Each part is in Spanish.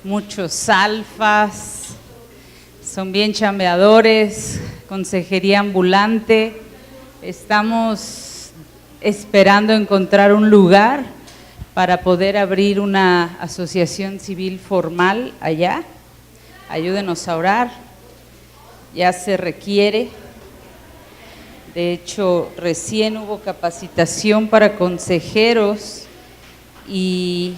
Muchos alfas, son bien chambeadores, consejería ambulante. Estamos esperando encontrar un lugar para poder abrir una asociación civil formal allá. Ayúdenos a orar, ya se requiere. De hecho, recién hubo capacitación para consejeros y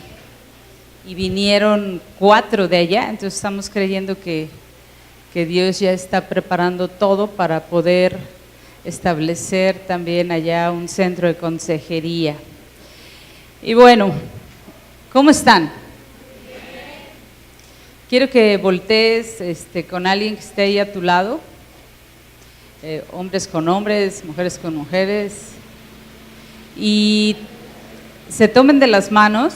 vinieron 4 de allá, entonces estamos creyendo que Dios ya está preparando todo para poder establecer también allá un centro de consejería. Y bueno, ¿cómo están? Quiero que voltees con alguien que esté ahí a tu lado, hombres con hombres, mujeres con mujeres, y se tomen de las manos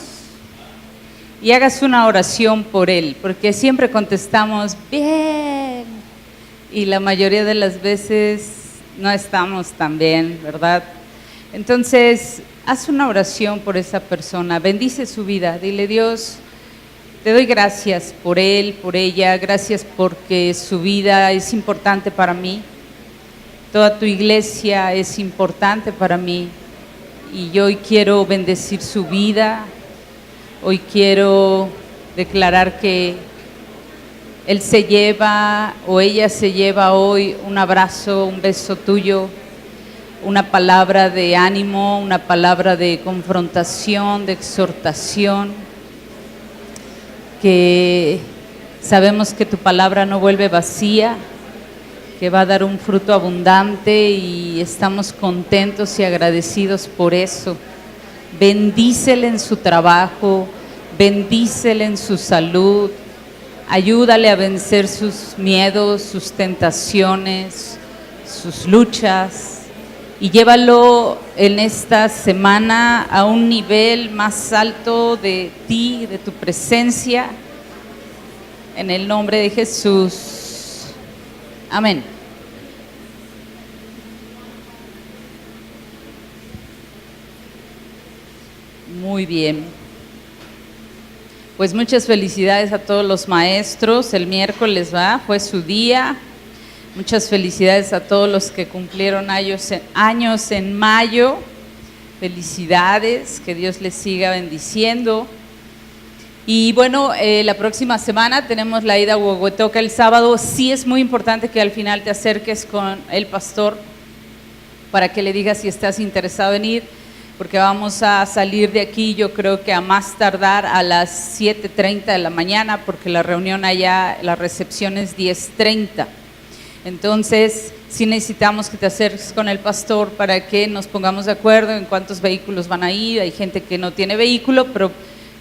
y hagas una oración por él, porque siempre contestamos bien y la mayoría de las veces no estamos tan bien, ¿verdad? Entonces, haz una oración por esa persona, bendice su vida, dile: Dios, te doy gracias por él, por ella, gracias porque su vida es importante para mí, toda tu iglesia es importante para mí y yo hoy quiero bendecir su vida. Hoy quiero declarar que él se lleva o ella se lleva hoy un abrazo, un beso tuyo, una palabra de ánimo, una palabra de confrontación, de exhortación, que sabemos que tu palabra no vuelve vacía, que va a dar un fruto abundante y estamos contentos y agradecidos por eso. Bendícele en su trabajo, bendícele en su salud, ayúdale a vencer sus miedos, sus tentaciones, sus luchas y llévalo en esta semana a un nivel más alto de ti, de tu presencia, en el nombre de Jesús. Amén. Muy bien, pues muchas felicidades a todos los maestros. El miércoles fue su día. Muchas felicidades a todos los que cumplieron años en mayo. Felicidades, que Dios les siga bendiciendo. Y bueno, la próxima semana tenemos la ida a Huehuetoca el sábado. Sí es muy importante que al final te acerques con el pastor para que le digas si estás interesado en ir, porque vamos a salir de aquí, yo creo que a más tardar a las 7:30 de la mañana, porque la reunión allá, la recepción es 10:30. Entonces, sí necesitamos que te acerques con el pastor para que nos pongamos de acuerdo en cuántos vehículos van a ir. Hay gente que no tiene vehículo, pero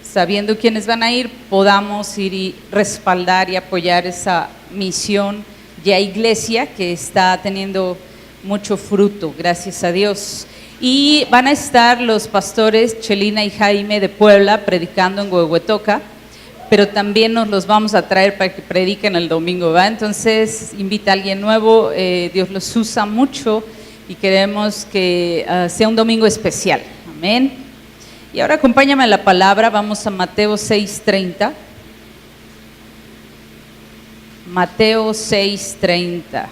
sabiendo quiénes van a ir, podamos ir y respaldar y apoyar esa misión ya iglesia que está teniendo mucho fruto, gracias a Dios. Y van a estar los pastores Chelina y Jaime de Puebla predicando en Huehuetoca, pero también nos los vamos a traer para que prediquen el domingo, ¿va? Entonces invita a alguien nuevo, Dios los usa mucho y queremos que sea un domingo especial, amén. Y ahora acompáñame a la palabra, vamos a Mateo 6:30. Mateo 6:30.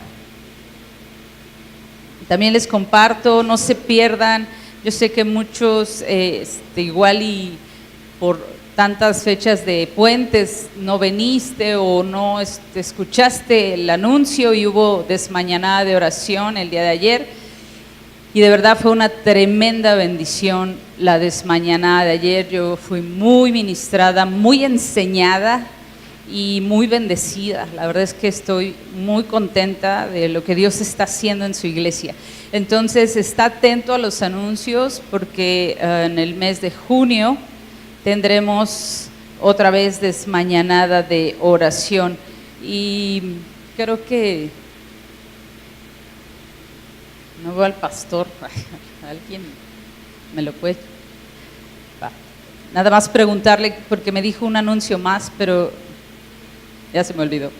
También les comparto, no se pierdan. Yo sé que muchos igual y por tantas fechas de puentes no veniste o no escuchaste el anuncio y hubo desmañanada de oración el día de ayer. Y de verdad fue una tremenda bendición la desmañanada de ayer. Yo fui muy ministrada, muy enseñada y muy bendecida. La verdad es que estoy muy contenta de lo que Dios está haciendo en su iglesia. Entonces está atento a los anuncios porque en el mes de junio tendremos otra vez desmañanada de oración y creo que no veo al pastor. ¿Alguien me lo puede? Nada más preguntarle porque me dijo un anuncio más, pero ya se me olvidó.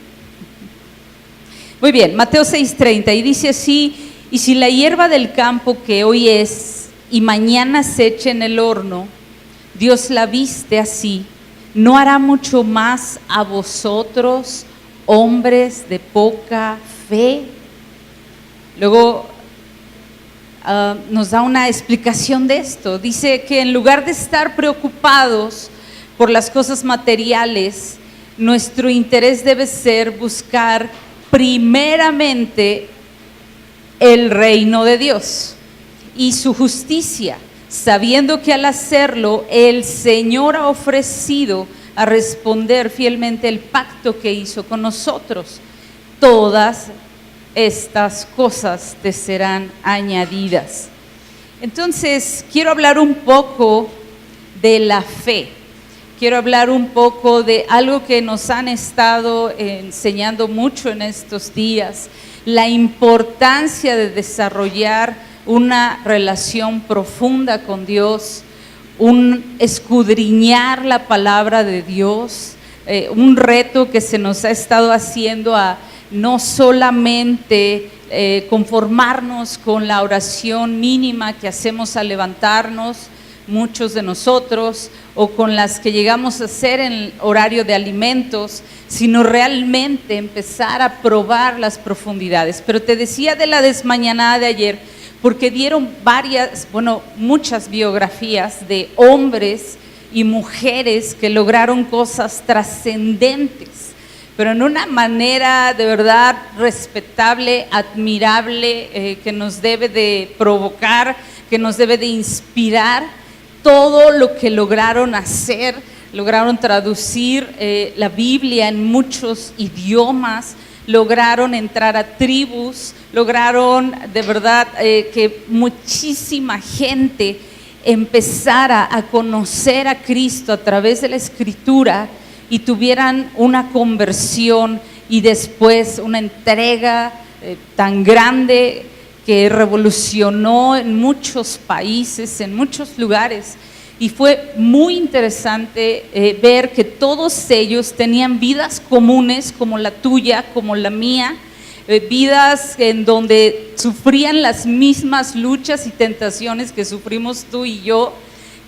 Muy bien, Mateo 6:30 y dice así: y si la hierba del campo que hoy es y mañana se echa en el horno, Dios la viste así, ¿no hará mucho más a vosotros, hombres de poca fe? Luego nos da una explicación de esto. Dice que en lugar de estar preocupados por las cosas materiales, nuestro interés debe ser buscar primeramente el reino de Dios y su justicia, sabiendo que al hacerlo el Señor ha ofrecido a responder fielmente el pacto que hizo con nosotros. Todas estas cosas te serán añadidas. Entonces, quiero hablar un poco de la fe. Quiero hablar un poco de algo que nos han estado enseñando mucho en estos días, la importancia de desarrollar una relación profunda con Dios, un escudriñar la palabra de Dios, un reto que se nos ha estado haciendo a no solamente conformarnos con la oración mínima que hacemos al levantarnos, muchos de nosotros, o con las que llegamos a hacer en el horario de alimentos, sino realmente empezar a probar las profundidades. Pero te decía de la desmañanada de ayer, porque dieron muchas biografías de hombres y mujeres que lograron cosas trascendentes, pero en una manera de verdad respetable, admirable, que nos debe de provocar, que nos debe de inspirar. Todo lo que lograron hacer, lograron traducir la Biblia en muchos idiomas, lograron entrar a tribus, lograron de verdad que muchísima gente empezara a conocer a Cristo a través de la Escritura y tuvieran una conversión y después una entrega tan grande que revolucionó en muchos países, en muchos lugares. Y fue muy interesante ver que todos ellos tenían vidas comunes como la tuya, como la mía, vidas en donde sufrían las mismas luchas y tentaciones que sufrimos tú y yo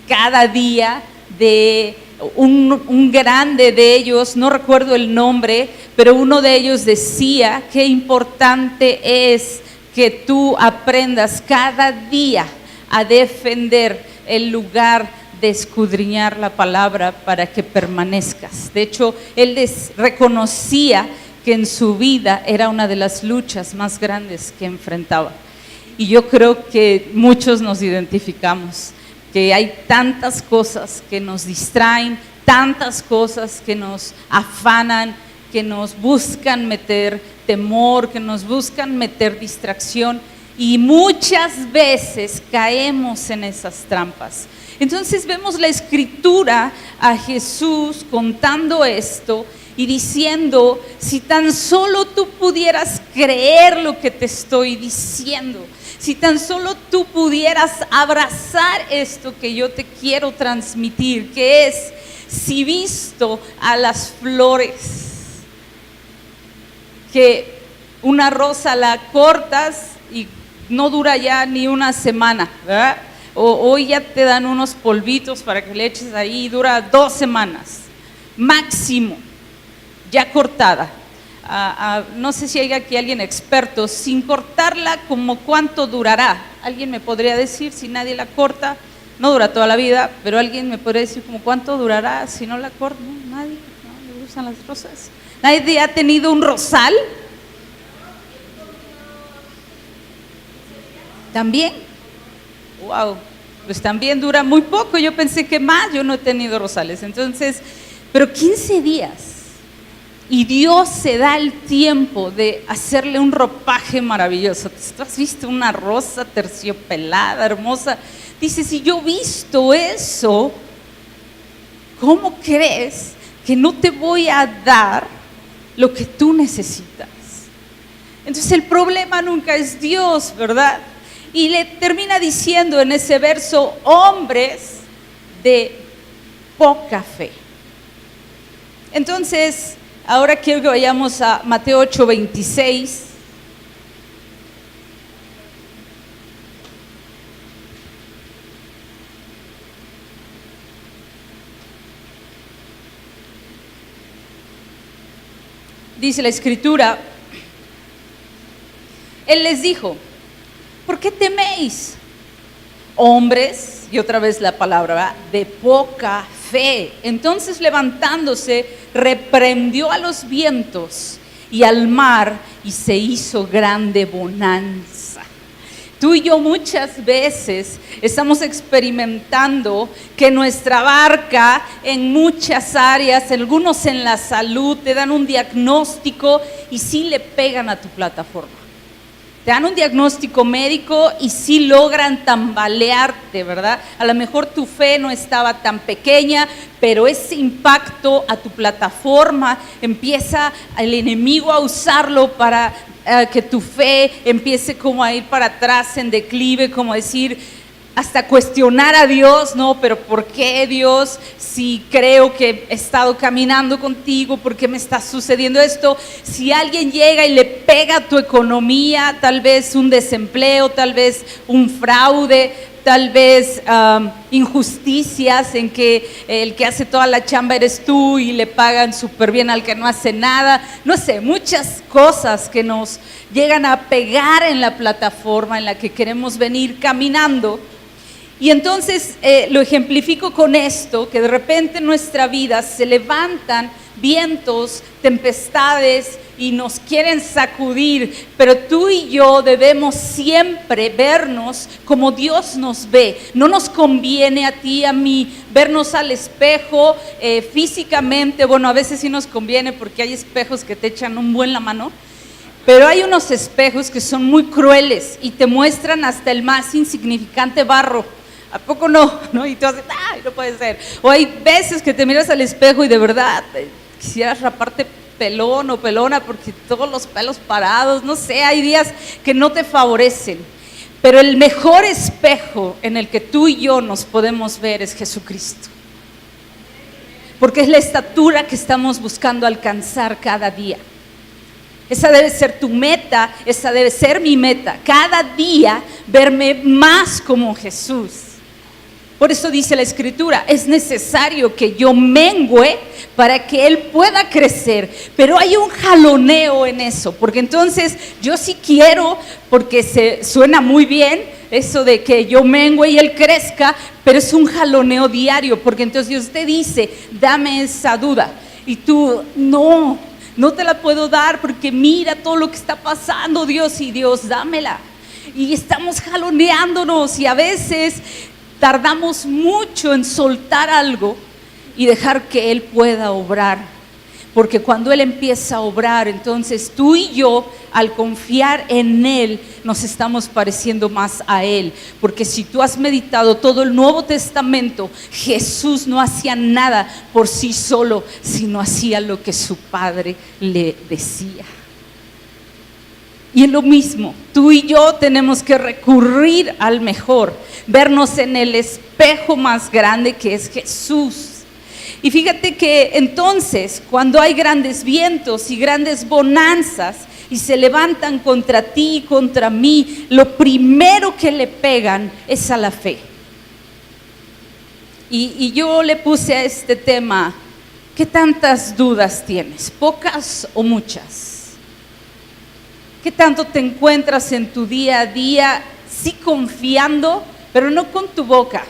cada día. De un grande de ellos, no recuerdo el nombre, pero uno de ellos decía qué importante es que tú aprendas cada día a defender el lugar de escudriñar la palabra para que permanezcas. De hecho, él reconocía que en su vida era una de las luchas más grandes que enfrentaba. Y yo creo que muchos nos identificamos, que hay tantas cosas que nos distraen, tantas cosas que nos afanan, que nos buscan meter temor, que nos buscan meter distracción, y muchas veces caemos en esas trampas. Entonces vemos la Escritura a Jesús contando esto y diciendo: si tan solo tú pudieras creer lo que te estoy diciendo, si tan solo tú pudieras abrazar esto que yo te quiero transmitir, que es: si visto a las flores, que una rosa la cortas y no dura ya ni una semana, ¿verdad? Hoy ya te dan unos polvitos para que le eches ahí y dura 2 semanas máximo, ya cortada. No sé si hay aquí alguien experto, sin cortarla, ¿como cuánto durará? ¿Alguien me podría decir? Si nadie la corta, no dura toda la vida, pero alguien me podría decir como cuánto durará si no la corta. No, nadie, no le gustan las rosas. ¿Nadie ha tenido un rosal? ¿También? Wow, pues también dura muy poco. Yo pensé que más, yo no he tenido rosales. Entonces, pero 15 días. Y Dios se da el tiempo de hacerle un ropaje maravilloso. ¿Tú has visto una rosa terciopelada, hermosa? Dice: si yo he visto eso, ¿cómo crees que no te voy a dar lo que tú necesitas? Entonces el problema nunca es Dios, ¿verdad? Y le termina diciendo en ese verso: hombres de poca fe. Entonces, ahora quiero que vayamos a Mateo 8:26. dice la Escritura, Él les dijo, ¿por qué teméis, hombres? Y otra vez la palabra, ¿verdad?, de poca fe. Entonces levantándose, reprendió a los vientos y al mar y se hizo grande bonanza. Tú y yo muchas veces estamos experimentando que nuestra barca en muchas áreas, algunos en la salud, te dan un diagnóstico y sí le pegan a tu plataforma. Te dan un diagnóstico médico y sí logran tambalearte, ¿verdad? A lo mejor tu fe no estaba tan pequeña, pero ese impacto a tu plataforma empieza el enemigo a usarlo para que tu fe empiece como a ir para atrás en declive, como decir, hasta cuestionar a Dios, no, pero ¿por qué, Dios? Si creo que he estado caminando contigo, ¿por qué me está sucediendo esto? Si alguien llega y le pega a tu economía, tal vez un desempleo, tal vez un fraude, tal vez injusticias en que el que hace toda la chamba eres tú y le pagan súper bien al que no hace nada, no sé, muchas cosas que nos llegan a pegar en la plataforma en la que queremos venir caminando. Y entonces lo ejemplifico con esto, que de repente en nuestra vida se levantan vientos, tempestades y nos quieren sacudir, pero tú y yo debemos siempre vernos como Dios nos ve. No nos conviene a ti, a mí, vernos al espejo físicamente. Bueno, a veces sí nos conviene porque hay espejos que te echan un buen la mano, pero hay unos espejos que son muy crueles y te muestran hasta el más insignificante barro. ¿A poco no? Y tú haces, ¡ay, no puede ser! O hay veces que te miras al espejo y de verdad quisieras raparte pelón o pelona porque todos los pelos parados, no sé, hay días que no te favorecen. Pero el mejor espejo en el que tú y yo nos podemos ver es Jesucristo. Porque es la estatura que estamos buscando alcanzar cada día. Esa debe ser tu meta, esa debe ser mi meta. Cada día verme más como Jesús. Por eso dice la Escritura, es necesario que yo mengüe para que Él pueda crecer. Pero hay un jaloneo en eso, porque entonces yo sí quiero, porque suena muy bien eso de que yo mengüe y Él crezca, pero es un jaloneo diario, porque entonces Dios te dice, dame esa duda. Y tú, no te la puedo dar porque mira todo lo que está pasando, Dios, y Dios, dámela. Y estamos jaloneándonos y a veces tardamos mucho en soltar algo y dejar que Él pueda obrar, porque cuando Él empieza a obrar, entonces tú y yo, al confiar en Él, nos estamos pareciendo más a Él, porque si tú has meditado todo el Nuevo Testamento, Jesús no hacía nada por sí solo, sino hacía lo que su Padre le decía. Y es lo mismo, tú y yo tenemos que recurrir al mejor, vernos en el espejo más grande que es Jesús. Y fíjate que entonces cuando hay grandes vientos y grandes bonanzas y se levantan contra ti y contra mí, lo primero que le pegan es a la fe. Y yo le puse a este tema, ¿qué tantas dudas tienes? ¿Pocas o muchas? ¿Qué tanto te encuentras en tu día a día, sí confiando, pero no con tu boca,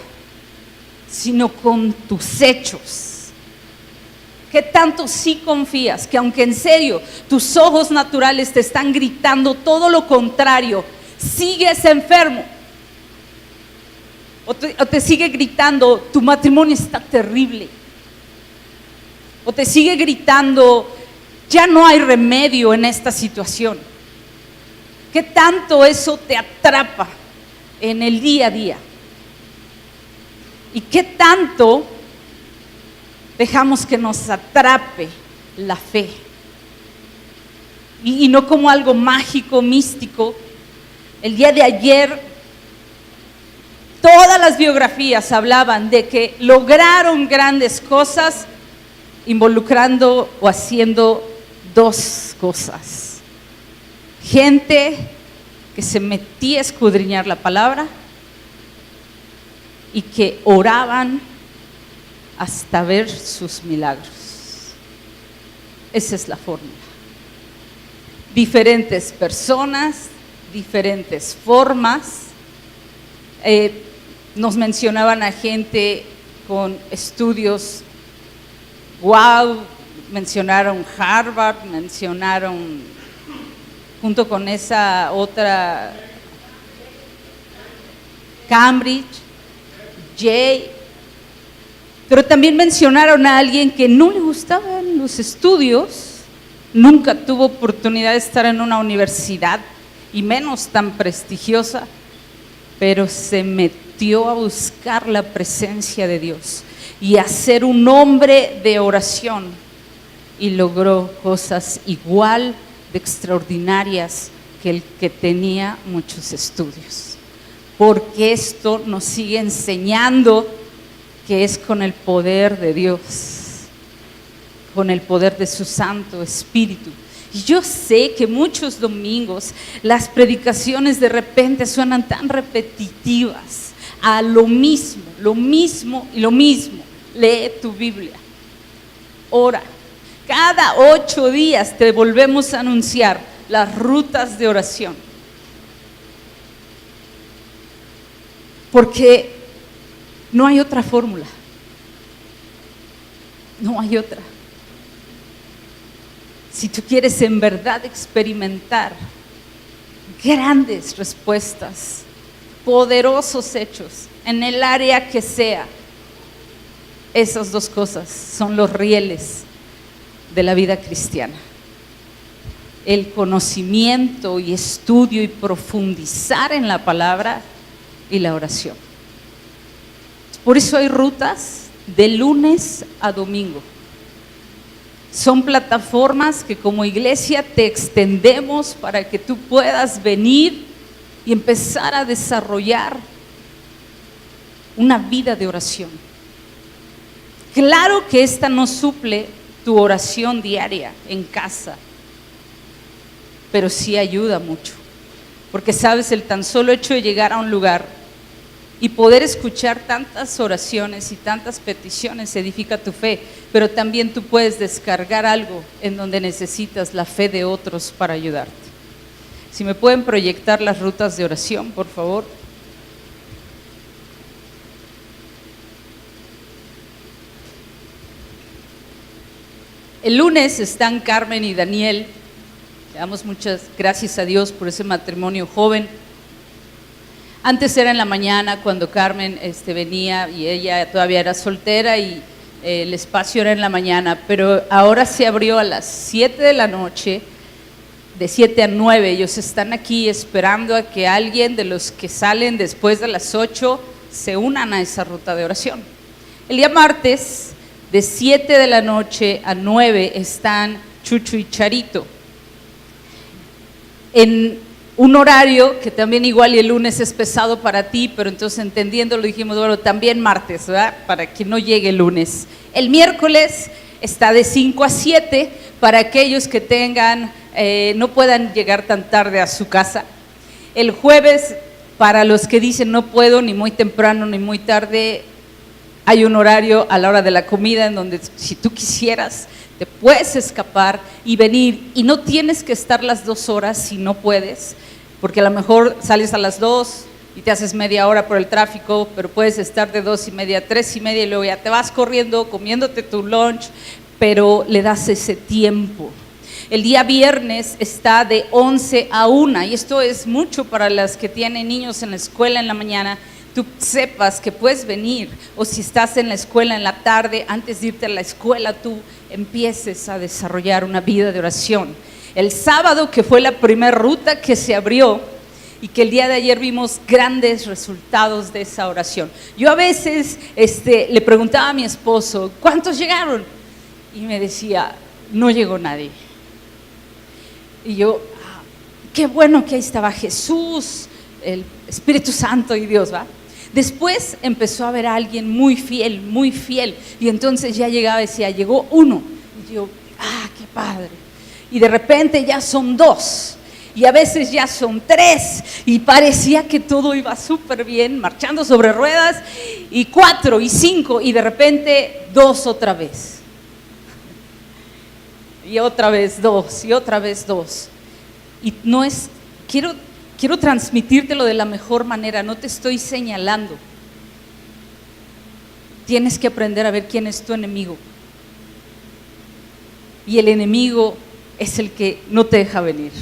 sino con tus hechos? ¿Qué tanto sí confías? Que aunque en serio tus ojos naturales te están gritando todo lo contrario, sigues enfermo. O te sigue gritando, tu matrimonio está terrible. O te sigue gritando, ya no hay remedio en esta situación. ¿Qué tanto eso te atrapa en el día a día? ¿Y qué tanto dejamos que nos atrape la fe? Y no como algo mágico, místico. El día de ayer, todas las biografías hablaban de que lograron grandes cosas involucrando o haciendo dos cosas. Gente que se metía a escudriñar la palabra y que oraban hasta ver sus milagros. Esa es la fórmula. diferentes personas, diferentes formas. Nos mencionaban a gente con estudios, wow, mencionaron Harvard, mencionaron junto con esa otra Cambridge, Yale, pero también mencionaron a alguien que no le gustaban los estudios, nunca tuvo oportunidad de estar en una universidad y menos tan prestigiosa, pero se metió a buscar la presencia de Dios y a ser un hombre de oración y logró cosas igual de extraordinarias que el que tenía muchos estudios. Porque esto nos sigue enseñando que es con el poder de Dios, con el poder de su Santo Espíritu. Y yo sé que muchos domingos las predicaciones de repente suenan tan repetitivas, a lo mismo y lo mismo. Lee tu Biblia, ora. Cada 8 días te volvemos a anunciar las rutas de oración. Porque no hay otra fórmula, no hay otra. Si tú quieres en verdad experimentar grandes respuestas, poderosos hechos, en el área que sea, esas 2 cosas son los rieles de la vida cristiana. El conocimiento y estudio y profundizar en la palabra y la oración. Por eso hay rutas de lunes a domingo. Son plataformas que como iglesia te extendemos para que tú puedas venir y empezar a desarrollar una vida de oración. Claro que esta no suple tu oración diaria en casa, pero sí ayuda mucho, porque sabes, el tan solo hecho de llegar a un lugar y poder escuchar tantas oraciones y tantas peticiones edifica tu fe, pero también tú puedes descargar algo en donde necesitas la fe de otros para ayudarte. Si me pueden proyectar las rutas de oración, por favor. El lunes están Carmen y Daniel. Le damos muchas gracias a Dios por ese matrimonio joven. Antes era en la mañana cuando Carmen venía y ella todavía era soltera y el espacio era en la mañana, pero ahora se abrió a las 7 de la noche, de 7 a 9. Ellos están aquí esperando a que alguien de los que salen después de las 8 se unan a esa ruta de oración. El día martes, de 7 de la noche a 9, están Chucho y Charito. En un horario que también igual y el lunes es pesado para ti, pero entonces entendiéndolo dijimos, bueno, también martes, ¿verdad? Para que no llegue el lunes. El miércoles está de 5 a 7 para aquellos que tengan, no puedan llegar tan tarde a su casa. El jueves, para los que dicen no puedo ni muy temprano ni muy tarde, hay un horario a la hora de la comida en donde si tú quisieras te puedes escapar y venir, y no tienes que estar las 2 horas si no puedes, porque a lo mejor sales a las 2 y te haces media hora por el tráfico, pero puedes estar de 2:30 a 3:30 y luego ya te vas corriendo, comiéndote tu lunch, pero le das ese tiempo. El día viernes está de 11 a 1, y esto es mucho para las que tienen niños en la escuela en la mañana. Tú sepas que puedes venir, o si estás en la escuela en la tarde, antes de irte a la escuela, tú empieces a desarrollar una vida de oración. El sábado, que fue la primera ruta que se abrió y que el día de ayer vimos grandes resultados de esa oración. Yo a veces le preguntaba a mi esposo, ¿cuántos llegaron? Y me decía, no llegó nadie. Y yo, qué bueno que ahí estaba Jesús, el Espíritu Santo y Dios, ¿va? Después empezó a haber a alguien muy fiel, y entonces ya llegaba y decía, llegó 1, y yo, qué padre, y de repente ya son 2, y a veces ya son 3, y parecía que todo iba súper bien, marchando sobre ruedas, y 4, y 5, y de repente 2 otra vez, y otra vez 2, y otra vez 2, Y no es, quiero transmitírtelo de la mejor manera, no te estoy señalando. Tienes que aprender a ver quién es tu enemigo. Y el enemigo es el que no te deja venir,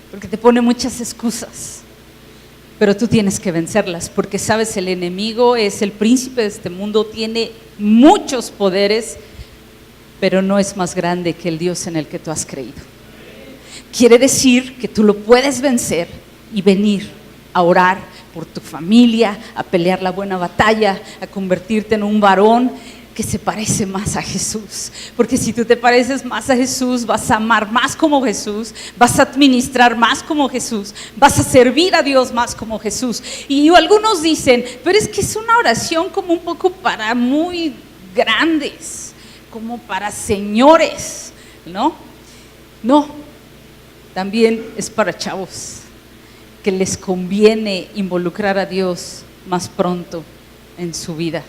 porque te pone muchas excusas, pero tú tienes que vencerlas, porque sabes, el enemigo es el príncipe de este mundo, tiene muchos poderes, pero no es más grande que el Dios en el que tú has creído. Quiere decir que tú lo puedes vencer y venir a orar por tu familia, a pelear la buena batalla, a convertirte en un varón que se parece más a Jesús, porque si tú te pareces más a Jesús, vas a amar más como Jesús, vas a administrar más como Jesús, vas a servir a Dios más como Jesús. Y algunos dicen, pero es que es una oración como un poco para muy grandes, como para señores, ¿no? No, también es para chavos, que les conviene involucrar a Dios más pronto en su vida,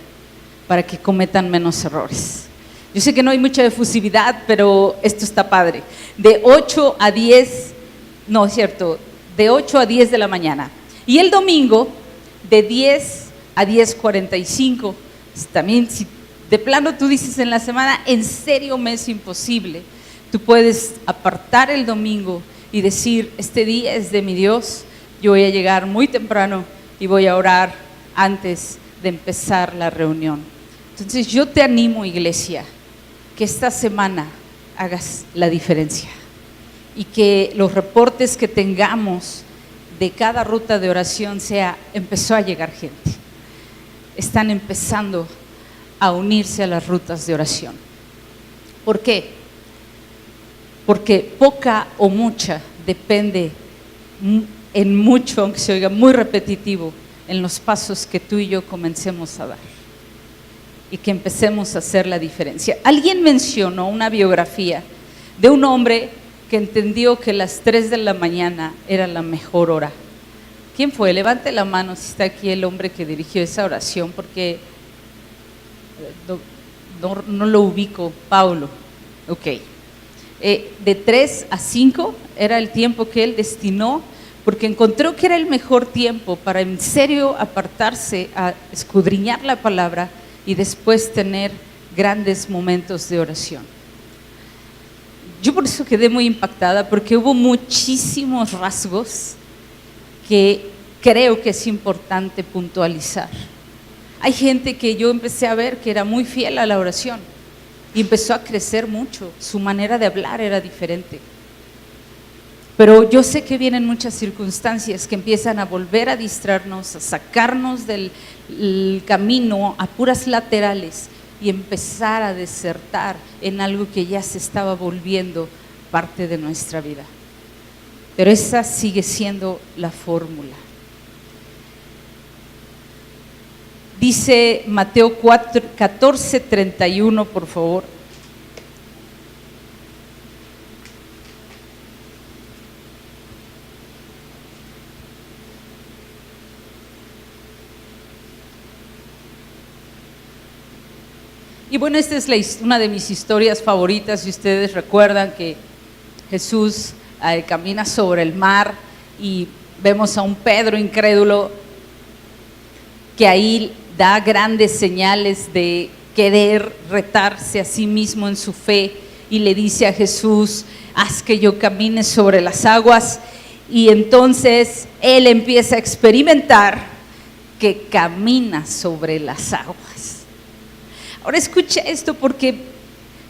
para que cometan menos errores. Yo sé que no hay mucha efusividad, pero esto está padre. De 8 a 10, no es cierto, de 8 a 10 de la mañana. Y el domingo, de 10 a 10:45. También, si de plano tú dices en la semana, en serio me es imposible, tú puedes apartar el domingo y decir, este día es de mi Dios, yo voy a llegar muy temprano y voy a orar antes de empezar la reunión. Entonces yo te animo, iglesia, que esta semana hagas la diferencia y que los reportes que tengamos de cada ruta de oración sea, empezó a llegar gente, están empezando a unirse a las rutas de oración. ¿Por qué? Porque poca o mucha depende en mucho, aunque se oiga muy repetitivo, en los pasos que tú y yo comencemos a dar y que empecemos a hacer la diferencia. Alguien mencionó una biografía de un hombre que entendió que las 3 de la mañana era la mejor hora. ¿Quién fue? Levante la mano si está aquí el hombre que dirigió esa oración, porque no lo ubico. Paulo. Ok. De 3 a 5 era el tiempo que él destinó, porque encontró que era el mejor tiempo para en serio apartarse a escudriñar la palabra y después tener grandes momentos de oración. Yo por eso quedé muy impactada, porque hubo muchísimos rasgos que creo que es importante puntualizar. Hay gente que yo empecé a ver que era muy fiel a la oración y empezó a crecer mucho, su manera de hablar era diferente. Pero yo sé que vienen muchas circunstancias que empiezan a volver a distraernos, a sacarnos del camino a puras laterales y empezar a desertar en algo que ya se estaba volviendo parte de nuestra vida. Pero esa sigue siendo la fórmula. Dice Mateo 14:31, por favor. Y bueno, esta es una de mis historias favoritas. Si ustedes recuerdan que Jesús camina sobre el mar y vemos a un Pedro incrédulo que ahí da grandes señales de querer retarse a sí mismo en su fe y le dice a Jesús, haz que yo camine sobre las aguas. Y entonces él empieza a experimentar que camina sobre las aguas. Ahora escucha esto, porque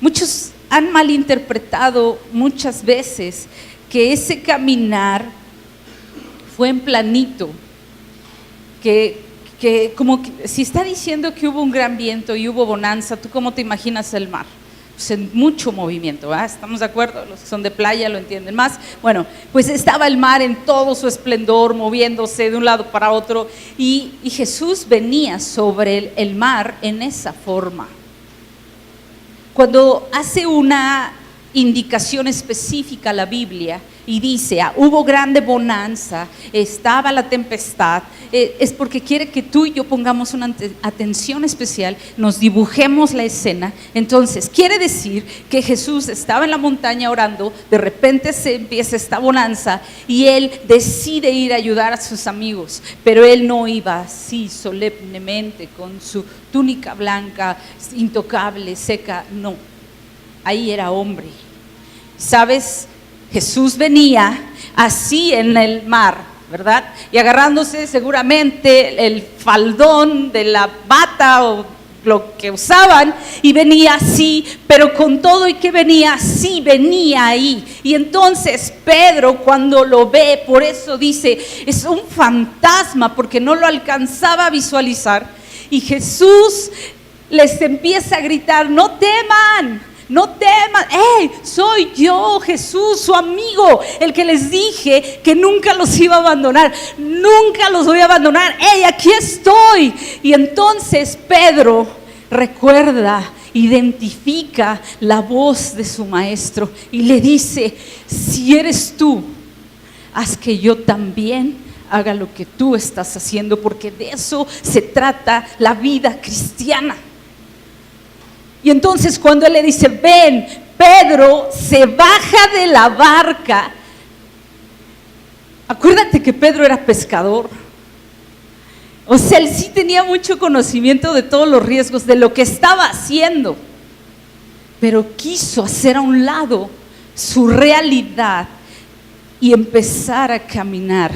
muchos han malinterpretado muchas veces que ese caminar fue en planito, que como que, si está diciendo que hubo un gran viento y hubo bonanza, ¿tú cómo te imaginas el mar? Pues en mucho movimiento, ¿verdad? ¿Estamos de acuerdo? Los que son de playa lo entienden más. Bueno, pues estaba el mar en todo su esplendor, moviéndose de un lado para otro, y Jesús venía sobre el mar en esa forma. Cuando hace una indicación específica a la Biblia y dice, hubo grande bonanza, estaba la tempestad, es porque quiere que tú y yo pongamos una atención especial, nos dibujemos la escena. Entonces quiere decir que Jesús estaba en la montaña orando, de repente se empieza esta bonanza y él decide ir a ayudar a sus amigos, pero él no iba así solemnemente con su túnica blanca, intocable, seca, no, ahí era hombre. ¿Sabes? Jesús venía así en el mar, ¿verdad? Y agarrándose seguramente el faldón de la bata o lo que usaban, y venía así, pero con todo y que venía así, venía ahí. Y entonces Pedro, cuando lo ve, por eso dice, es un fantasma, porque no lo alcanzaba a visualizar. Y Jesús les empieza a gritar, no teman. No teman, soy yo, Jesús, su amigo, el que les dije que nunca los iba a abandonar, nunca los voy a abandonar, aquí estoy. Y entonces Pedro recuerda, identifica la voz de su maestro y le dice, si eres tú, haz que yo también haga lo que tú estás haciendo, porque de eso se trata la vida cristiana. Y entonces cuando él le dice, ven, Pedro se baja de la barca. Acuérdate que Pedro era pescador. O sea, él sí tenía mucho conocimiento de todos los riesgos, de lo que estaba haciendo. Pero quiso hacer a un lado su realidad y empezar a caminar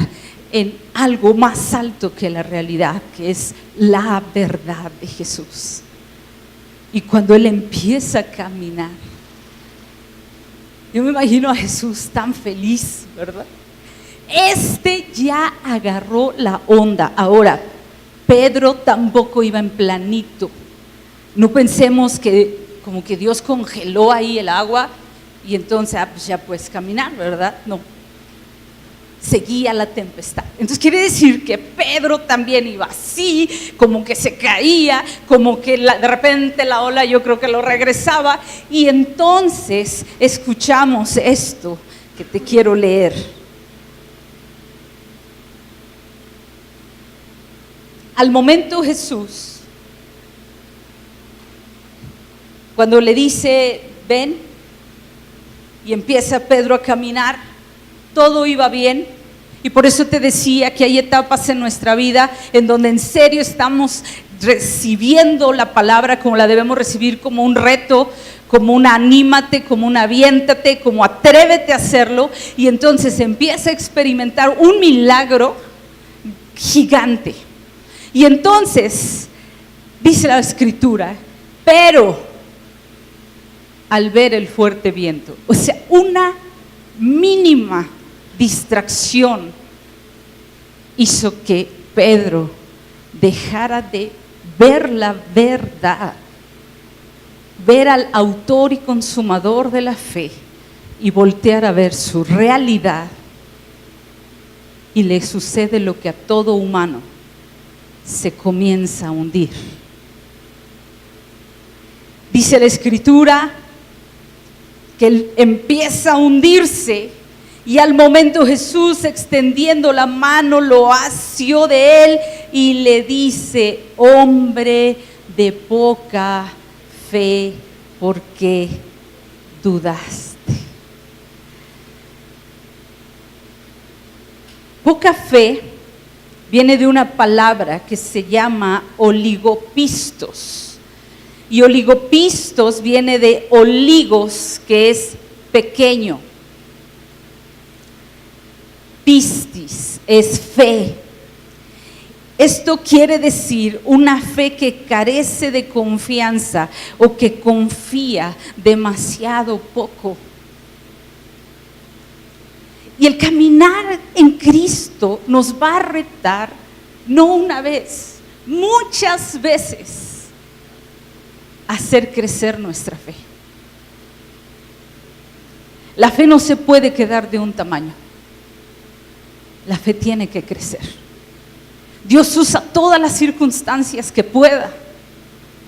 en algo más alto que la realidad, que es la verdad de Jesús. Y cuando él empieza a caminar, yo me imagino a Jesús tan feliz, ¿verdad? Ya agarró la onda. Ahora, Pedro tampoco iba en planito. No pensemos que como que Dios congeló ahí el agua y entonces pues ya puedes caminar, ¿verdad? No. Seguía la tempestad. Entonces quiere decir que Pedro también iba así, como que se caía, como que de repente la ola yo creo que lo regresaba. Y entonces escuchamos esto que te quiero leer. Al momento Jesús, cuando le dice ven, y empieza Pedro a caminar, todo iba bien. Y por eso te decía que hay etapas en nuestra vida en donde en serio estamos recibiendo la palabra como la debemos recibir, como un reto, como un anímate, como un aviéntate, como atrévete a hacerlo. Y entonces empieza a experimentar un milagro gigante. Y entonces dice la Escritura, pero al ver el fuerte viento, o sea, una mínima distracción hizo que Pedro dejara de ver la verdad, ver al autor y consumador de la fe y voltear a ver su realidad, y le sucede lo que a todo humano: se comienza a hundir. Dice la Escritura que él empieza a hundirse, y al momento Jesús, extendiendo la mano, lo asió de él y le dice: hombre de poca fe, ¿por qué dudaste? Poca fe viene de una palabra que se llama oligopistos. Y oligopistos viene de oligos, que es pequeño. Pistis es fe. Esto quiere decir una fe que carece de confianza o que confía demasiado poco. Y el caminar en Cristo nos va a retar, no una vez, muchas veces, a hacer crecer nuestra fe. La fe no se puede quedar de un tamaño. La fe tiene que crecer. Dios usa todas las circunstancias que pueda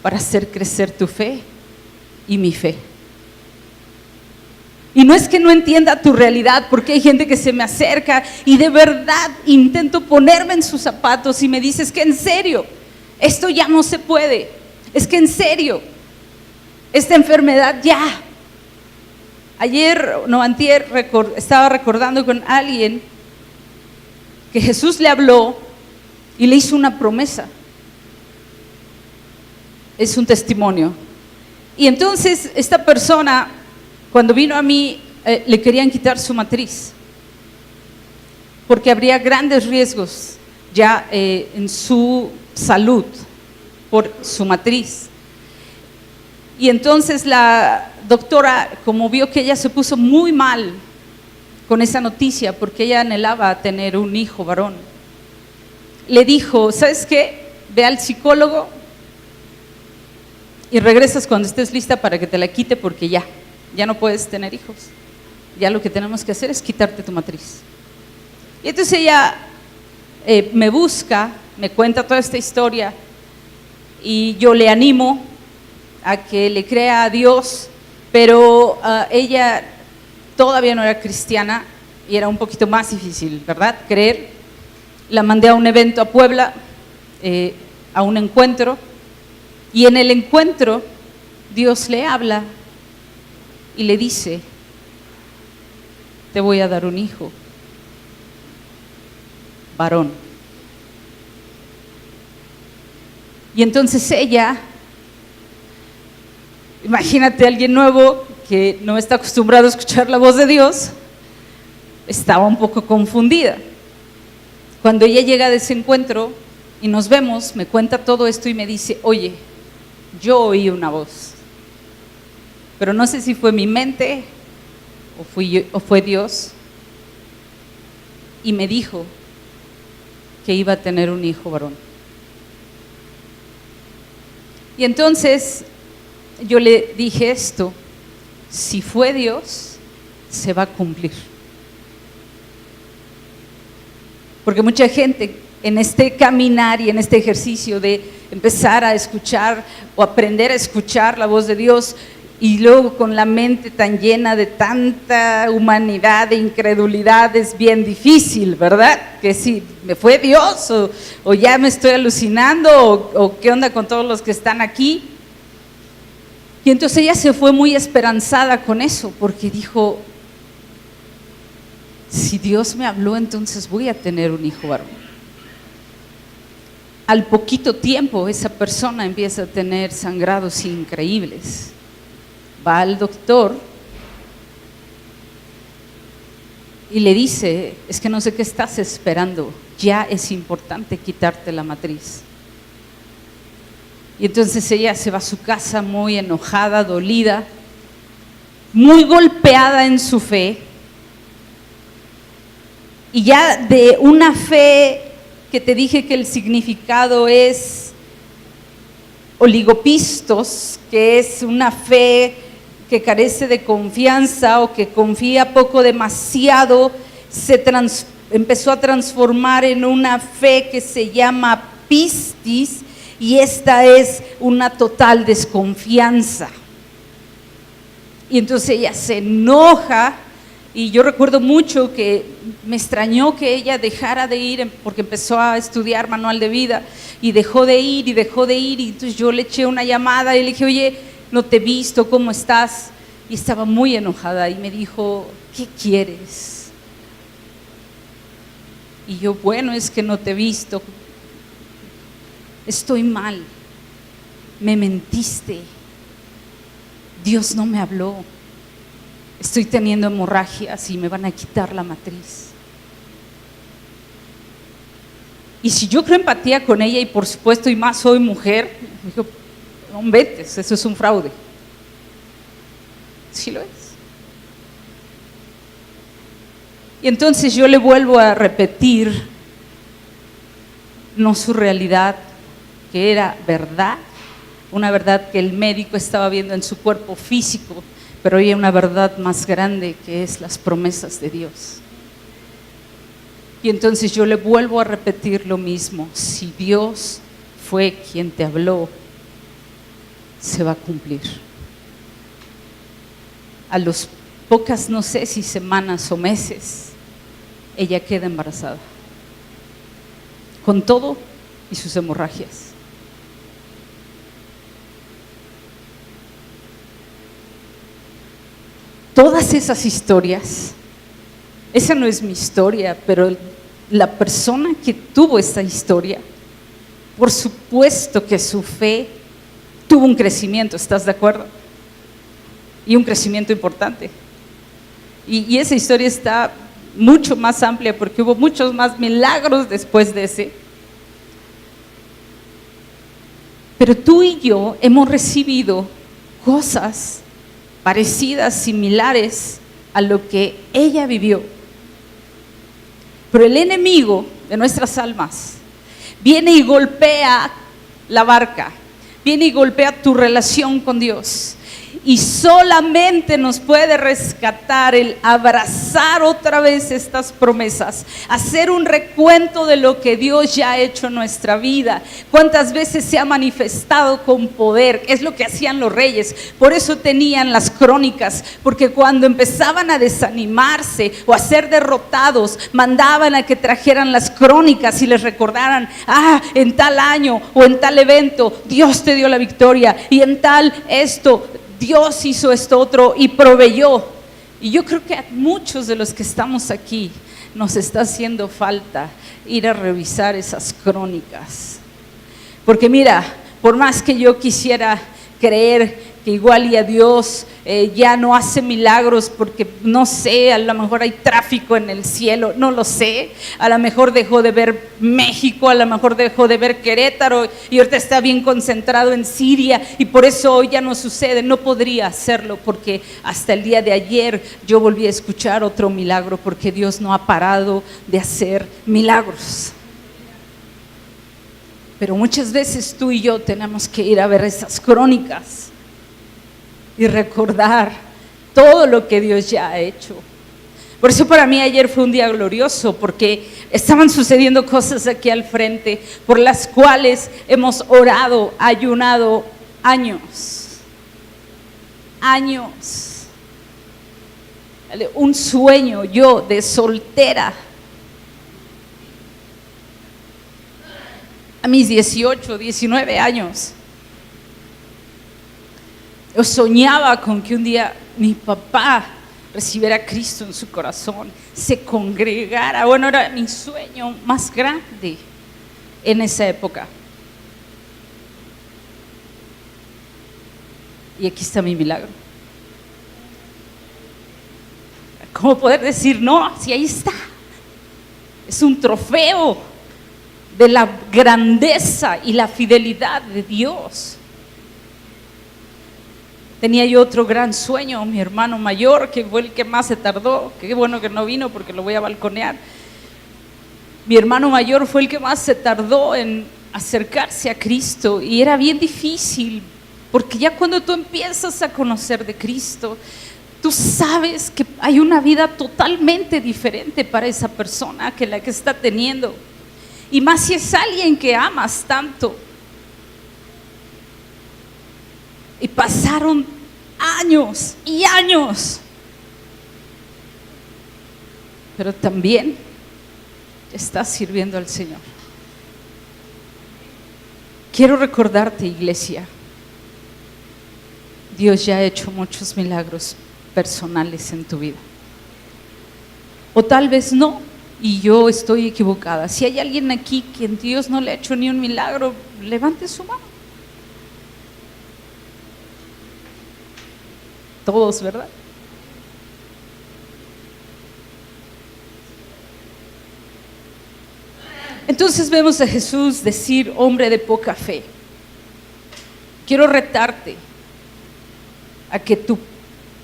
para hacer crecer tu fe y mi fe. Y no es que no entienda tu realidad, porque hay gente que se me acerca y de verdad intento ponerme en sus zapatos y me dice, es que en serio, esto ya no se puede, es que en serio, esta enfermedad ya. Antier, estaba recordando con alguien que Jesús le habló y le hizo una promesa. Es un testimonio. Y entonces esta persona, cuando vino a mí, le querían quitar su matriz, porque habría grandes riesgos ya en su salud por su matriz. Y entonces la doctora, como vio que ella se puso muy mal con esa noticia, porque ella anhelaba tener un hijo varón, le dijo, ¿sabes qué? Ve al psicólogo y regresas cuando estés lista para que te la quite, porque ya no puedes tener hijos. Ya lo que tenemos que hacer es quitarte tu matriz. Y entonces ella me busca, me cuenta toda esta historia y yo le animo a que le crea a Dios, pero ella todavía no era cristiana y era un poquito más difícil, ¿verdad? Creer. La mandé a un evento a Puebla, a un encuentro, y en el encuentro Dios le habla y le dice, te voy a dar un hijo, varón. Y entonces ella, imagínate a alguien nuevo que no está acostumbrado a escuchar la voz de Dios, estaba un poco confundida. Cuando ella llega de ese encuentro y nos vemos, me cuenta todo esto y me dice, oye, yo oí una voz, pero no sé si fue mi mente o fue Dios, y me dijo que iba a tener un hijo varón. Y entonces yo le dije esto, si fue Dios, se va a cumplir. Porque mucha gente en este caminar y en este ejercicio de empezar a escuchar o aprender a escuchar la voz de Dios, y luego con la mente tan llena de tanta humanidad e incredulidad, es bien difícil, ¿verdad? Que si me fue Dios o ya me estoy alucinando o qué onda con todos los que están aquí. Y entonces ella se fue muy esperanzada con eso, porque dijo, si Dios me habló, entonces voy a tener un hijo varón. Al poquito tiempo esa persona empieza a tener sangrados increíbles. Va al doctor y le dice, es que no sé qué estás esperando, ya es importante quitarte la matriz. Y entonces ella se va a su casa muy enojada, dolida, muy golpeada en su fe, y ya de una fe que te dije que el significado es oligopistos, que es una fe que carece de confianza o que confía poco, demasiado, empezó a transformar en una fe que se llama pistis, y esta es una total desconfianza. Y entonces ella se enoja. Y yo recuerdo mucho que me extrañó que ella dejara de ir, porque empezó a estudiar manual de vida y dejó de ir y entonces yo le eché una llamada y le dije, oye, no te he visto, ¿cómo estás? Y estaba muy enojada y me dijo, ¿qué quieres? Y yo, bueno, es que no te he visto, estoy mal, me mentiste, Dios no me habló. Estoy teniendo hemorragias y me van a quitar la matriz. Y si yo creo empatía con ella, y por supuesto, y más soy mujer, me dijo, no metes, eso es un fraude. Sí lo es. Y entonces yo le vuelvo a repetir, no su realidad, que era verdad, una verdad que el médico estaba viendo en su cuerpo físico, pero hay una verdad más grande, que es las promesas de Dios. Y entonces yo le vuelvo a repetir lo mismo, si Dios fue quien te habló, se va a cumplir. A los pocas, no sé si semanas o meses, ella queda embarazada, con todo y sus hemorragias. Todas esas historias, esa no es mi historia, pero la persona que tuvo esta historia, por supuesto que su fe tuvo un crecimiento, ¿estás de acuerdo? Y un crecimiento importante. Y esa historia está mucho más amplia porque hubo muchos más milagros después de ese. Pero tú y yo hemos recibido cosas parecidas, similares a lo que ella vivió. Pero el enemigo de nuestras almas viene y golpea la barca, viene y golpea tu relación con Dios. Y solamente nos puede rescatar el abrazar otra vez estas promesas, hacer un recuento de lo que Dios ya ha hecho en nuestra vida, cuántas veces se ha manifestado con poder. Es lo que hacían los reyes, por eso tenían las crónicas, porque cuando empezaban a desanimarse o a ser derrotados, mandaban a que trajeran las crónicas y les recordaran: en tal año o en tal evento Dios te dio la victoria, y en tal esto Dios hizo esto otro y proveyó. Y yo creo que a muchos de los que estamos aquí nos está haciendo falta ir a revisar esas crónicas. Porque mira, por más que yo quisiera creer que igual y a Dios ya no hace milagros porque, no sé, a lo mejor hay tráfico en el cielo, no lo sé, a lo mejor dejó de ver México, a lo mejor dejó de ver Querétaro y ahorita está bien concentrado en Siria y por eso hoy ya no sucede. No podría hacerlo porque hasta el día de ayer yo volví a escuchar otro milagro, porque Dios no ha parado de hacer milagros. Pero muchas veces tú y yo tenemos que ir a ver esas crónicas y recordar todo lo que Dios ya ha hecho. Por eso para mí ayer fue un día glorioso, porque estaban sucediendo cosas aquí al frente por las cuales hemos orado, ayunado años. Un sueño yo de soltera a mis 18, 19 años. Yo soñaba con que un día mi papá recibiera a Cristo en su corazón, se congregara. Bueno, era mi sueño más grande en esa época. Y aquí está mi milagro. ¿Cómo poder decir no? Si ahí está. Es un trofeo de la grandeza y la fidelidad de Dios. Tenía yo otro gran sueño, mi hermano mayor, que fue el que más se tardó. Qué bueno que no vino porque lo voy a balconear. Mi hermano mayor fue el que más se tardó en acercarse a Cristo, y era bien difícil, porque ya cuando tú empiezas a conocer de Cristo, tú sabes que hay una vida totalmente diferente para esa persona que la que está teniendo, y más si es alguien que amas tanto. Y pasaron años y años, pero también estás sirviendo al Señor. Quiero recordarte, iglesia, Dios ya ha hecho muchos milagros personales en tu vida. O tal vez no, y yo estoy equivocada. Si hay alguien aquí que Dios no le ha hecho ni un milagro, levante su mano. Todos, ¿verdad? Entonces vemos a Jesús decir: hombre de poca fe. Quiero retarte a que tu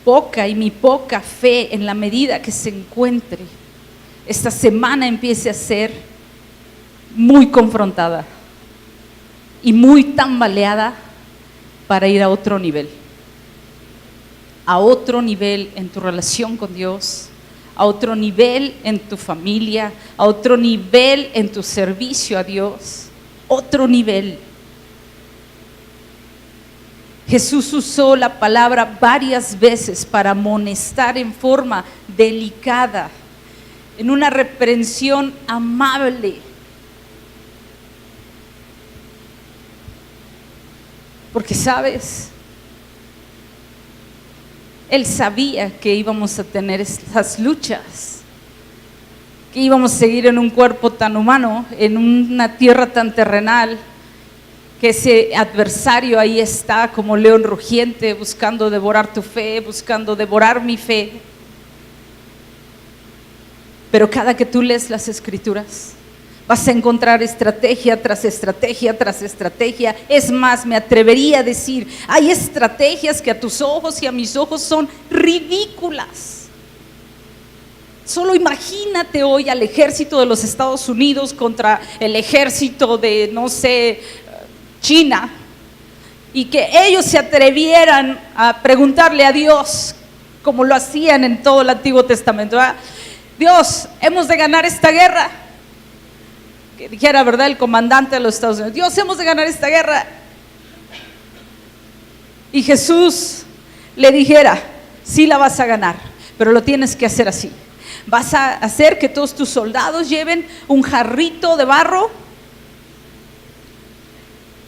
poca y mi poca fe, en la medida que se encuentre, esta semana empiece a ser muy confrontada y muy tambaleada para ir a otro nivel. A otro nivel en tu relación con Dios, a otro nivel en tu familia, a otro nivel en tu servicio a Dios, otro nivel. Jesús usó la palabra varias veces para amonestar en forma delicada, en una reprensión amable. Porque, ¿sabes? Él sabía que íbamos a tener estas luchas, que íbamos a seguir en un cuerpo tan humano, en una tierra tan terrenal, que ese adversario ahí está como león rugiente, buscando devorar tu fe, buscando devorar mi fe. Pero cada que tú lees las Escrituras, vas a encontrar estrategia tras estrategia tras estrategia. Es más, me atrevería a decir, hay estrategias que a tus ojos y a mis ojos son ridículas. Solo imagínate hoy al ejército de los Estados Unidos contra el ejército de, no sé, China, y que ellos se atrevieran a preguntarle a Dios, como lo hacían en todo el Antiguo Testamento, ¿verdad? Dios, hemos de ganar esta guerra. Que dijera, ¿verdad?, el comandante de los Estados Unidos, Dios, hemos de ganar esta guerra. Y Jesús le dijera, sí la vas a ganar, pero lo tienes que hacer así. Vas a hacer que todos tus soldados lleven un jarrito de barro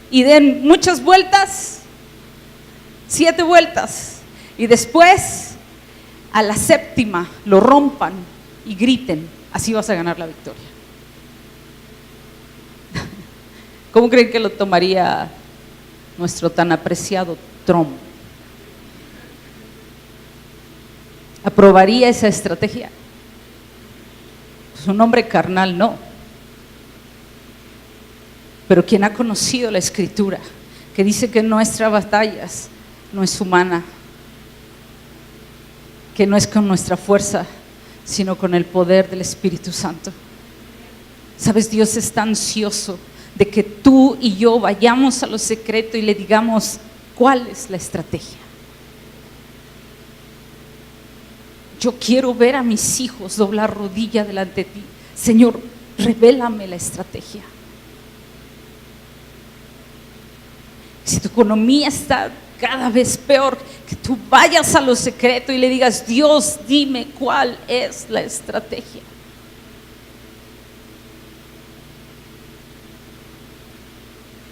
y den muchas vueltas, 7 vueltas, y después a la 7ª lo rompan y griten, así vas a ganar la victoria. ¿Cómo creen que lo tomaría nuestro tan apreciado Trump? ¿Aprobaría esa estrategia? Pues un hombre carnal no. Pero quien ha conocido la Escritura, que dice que nuestra batalla no es humana, que no es con nuestra fuerza, sino con el poder del Espíritu Santo. Sabes, Dios está ansioso de que tú y yo vayamos a lo secreto y le digamos cuál es la estrategia. Yo quiero ver a mis hijos doblar rodilla delante de ti. Señor, revélame la estrategia. Si tu economía está cada vez peor, que tú vayas a lo secreto y le digas, Dios, dime cuál es la estrategia.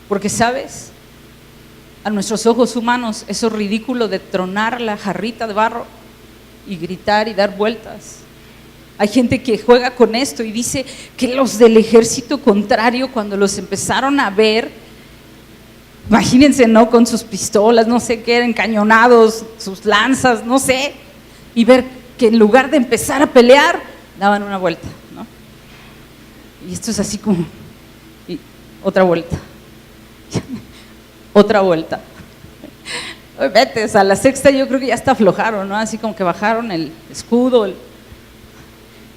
Porque, ¿sabes? A nuestros ojos humanos, eso ridículo de tronar la jarrita de barro y gritar y dar vueltas. Hay gente que juega con esto y dice que los del ejército contrario, cuando los empezaron a ver, imagínense, ¿no?, con sus pistolas, no sé qué, encañonados, sus lanzas, no sé, y ver que en lugar de empezar a pelear, daban una vuelta, ¿no? Y esto es así como, y otra vuelta, otra vuelta. Vete, a la 6ª yo creo que ya hasta aflojaron, ¿no? Así como que bajaron el escudo,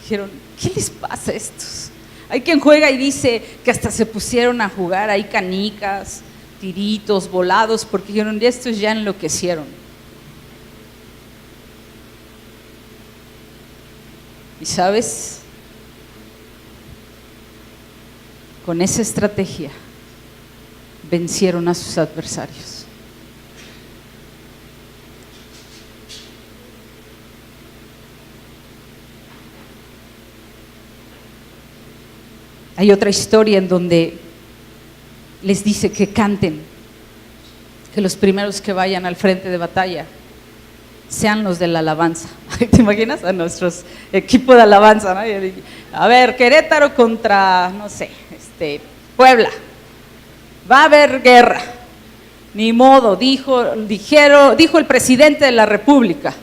dijeron, ¿qué les pasa a estos? Hay quien juega y dice que hasta se pusieron a jugar ahí canicas, tiritos, volados, porque dijeron, estos ya enloquecieron. Y sabes, con esa estrategia vencieron a sus adversarios. Hay otra historia en donde les dice que canten, que los primeros que vayan al frente de batalla sean los de la alabanza. ¿Te imaginas a nuestros equipos de alabanza, ¿no? A ver, Querétaro contra, no sé, Puebla, va a haber guerra, ni modo, dijo el presidente de la República,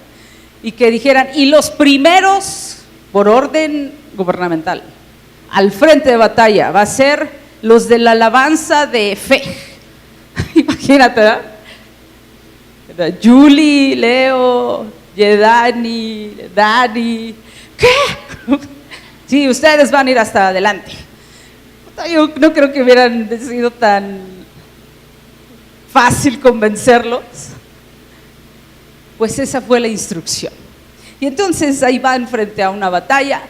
y que dijeran, y los primeros, por orden gubernamental, al frente de batalla va a ser los de la alabanza de fe. Imagínate, ¿verdad? Julie, Leo, Yedani, Dani, ¿qué? Sí, ustedes van a ir hasta adelante. Yo no creo que hubieran sido tan fácil convencerlos. Pues esa fue la instrucción. Y entonces ahí van frente a una batalla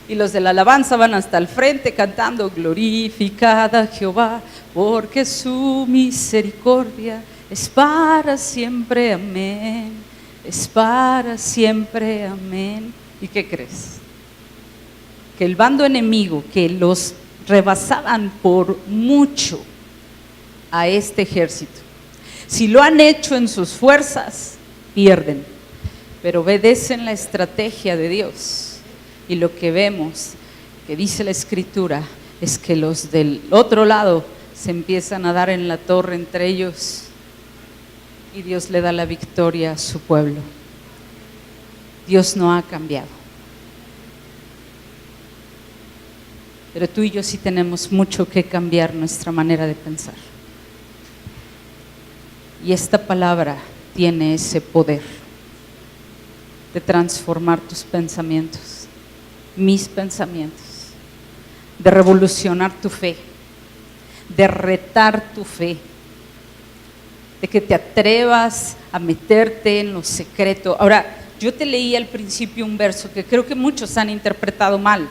y los de la alabanza van hasta el frente cantando, glorificada Jehová, porque su misericordia Es para siempre, amén. Es para siempre, amén. ¿Y qué crees? Que el bando enemigo, que los rebasaban por mucho a este ejército, si lo han hecho en sus fuerzas, pierden, pero obedecen la estrategia de Dios. Y lo que vemos, que dice la Escritura, es que los del otro lado se empiezan a dar en la torre entre ellos y Dios le da la victoria a su pueblo. Dios no ha cambiado. Pero tú y yo sí tenemos mucho que cambiar nuestra manera de pensar. Y esta palabra tiene ese poder de transformar tus pensamientos, mis pensamientos, de revolucionar tu fe, de retar tu fe, de que te atrevas a meterte en lo secreto. Ahora, yo te leí al principio un verso que creo que muchos han interpretado mal,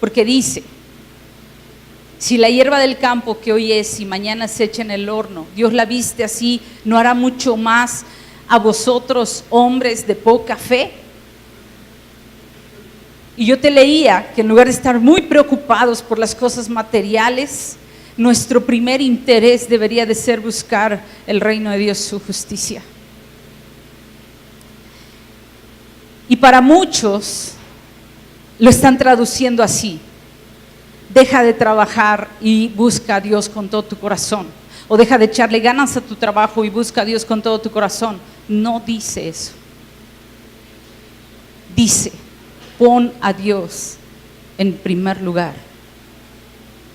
porque dice: si la hierba del campo que hoy es y mañana se echa en el horno, Dios la viste así, ¿no hará mucho más a vosotros, hombres de poca fe? Y yo te leía que en lugar de estar muy preocupados por las cosas materiales, nuestro primer interés debería de ser buscar el reino de Dios, su justicia. Y para muchos lo están traduciendo así: deja de trabajar y busca a Dios con todo tu corazón, o deja de echarle ganas a tu trabajo y busca a Dios con todo tu corazón. No dice eso. Dice: pon a Dios en primer lugar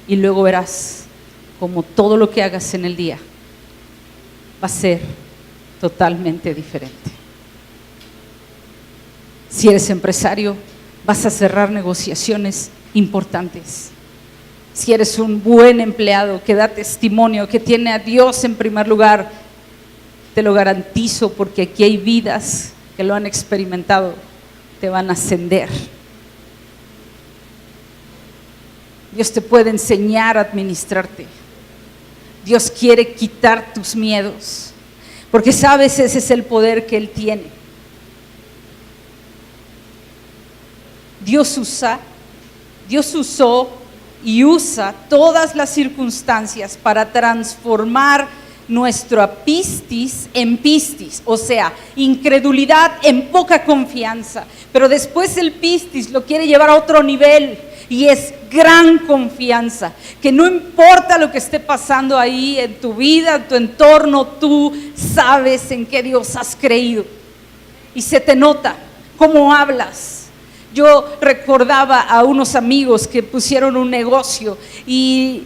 y luego verás como todo lo que hagas en el día va a ser totalmente diferente. Si eres empresario, vas a cerrar negociaciones importantes. Si eres un buen empleado que da testimonio, que tiene a Dios en primer lugar, te lo garantizo, porque aquí hay vidas que lo han experimentado, te van a ascender. Dios te puede enseñar a administrarte. Dios quiere quitar tus miedos, porque sabes, ese es el poder que Él tiene. Dios usó y usa todas las circunstancias para transformar nuestro apistis en pistis, o sea, incredulidad en poca confianza. Pero después el pistis lo quiere llevar a otro nivel y es gran confianza, que no importa lo que esté pasando ahí en tu vida, en tu entorno, tú sabes en qué Dios has creído y se te nota cómo hablas. Yo recordaba a unos amigos que pusieron un negocio y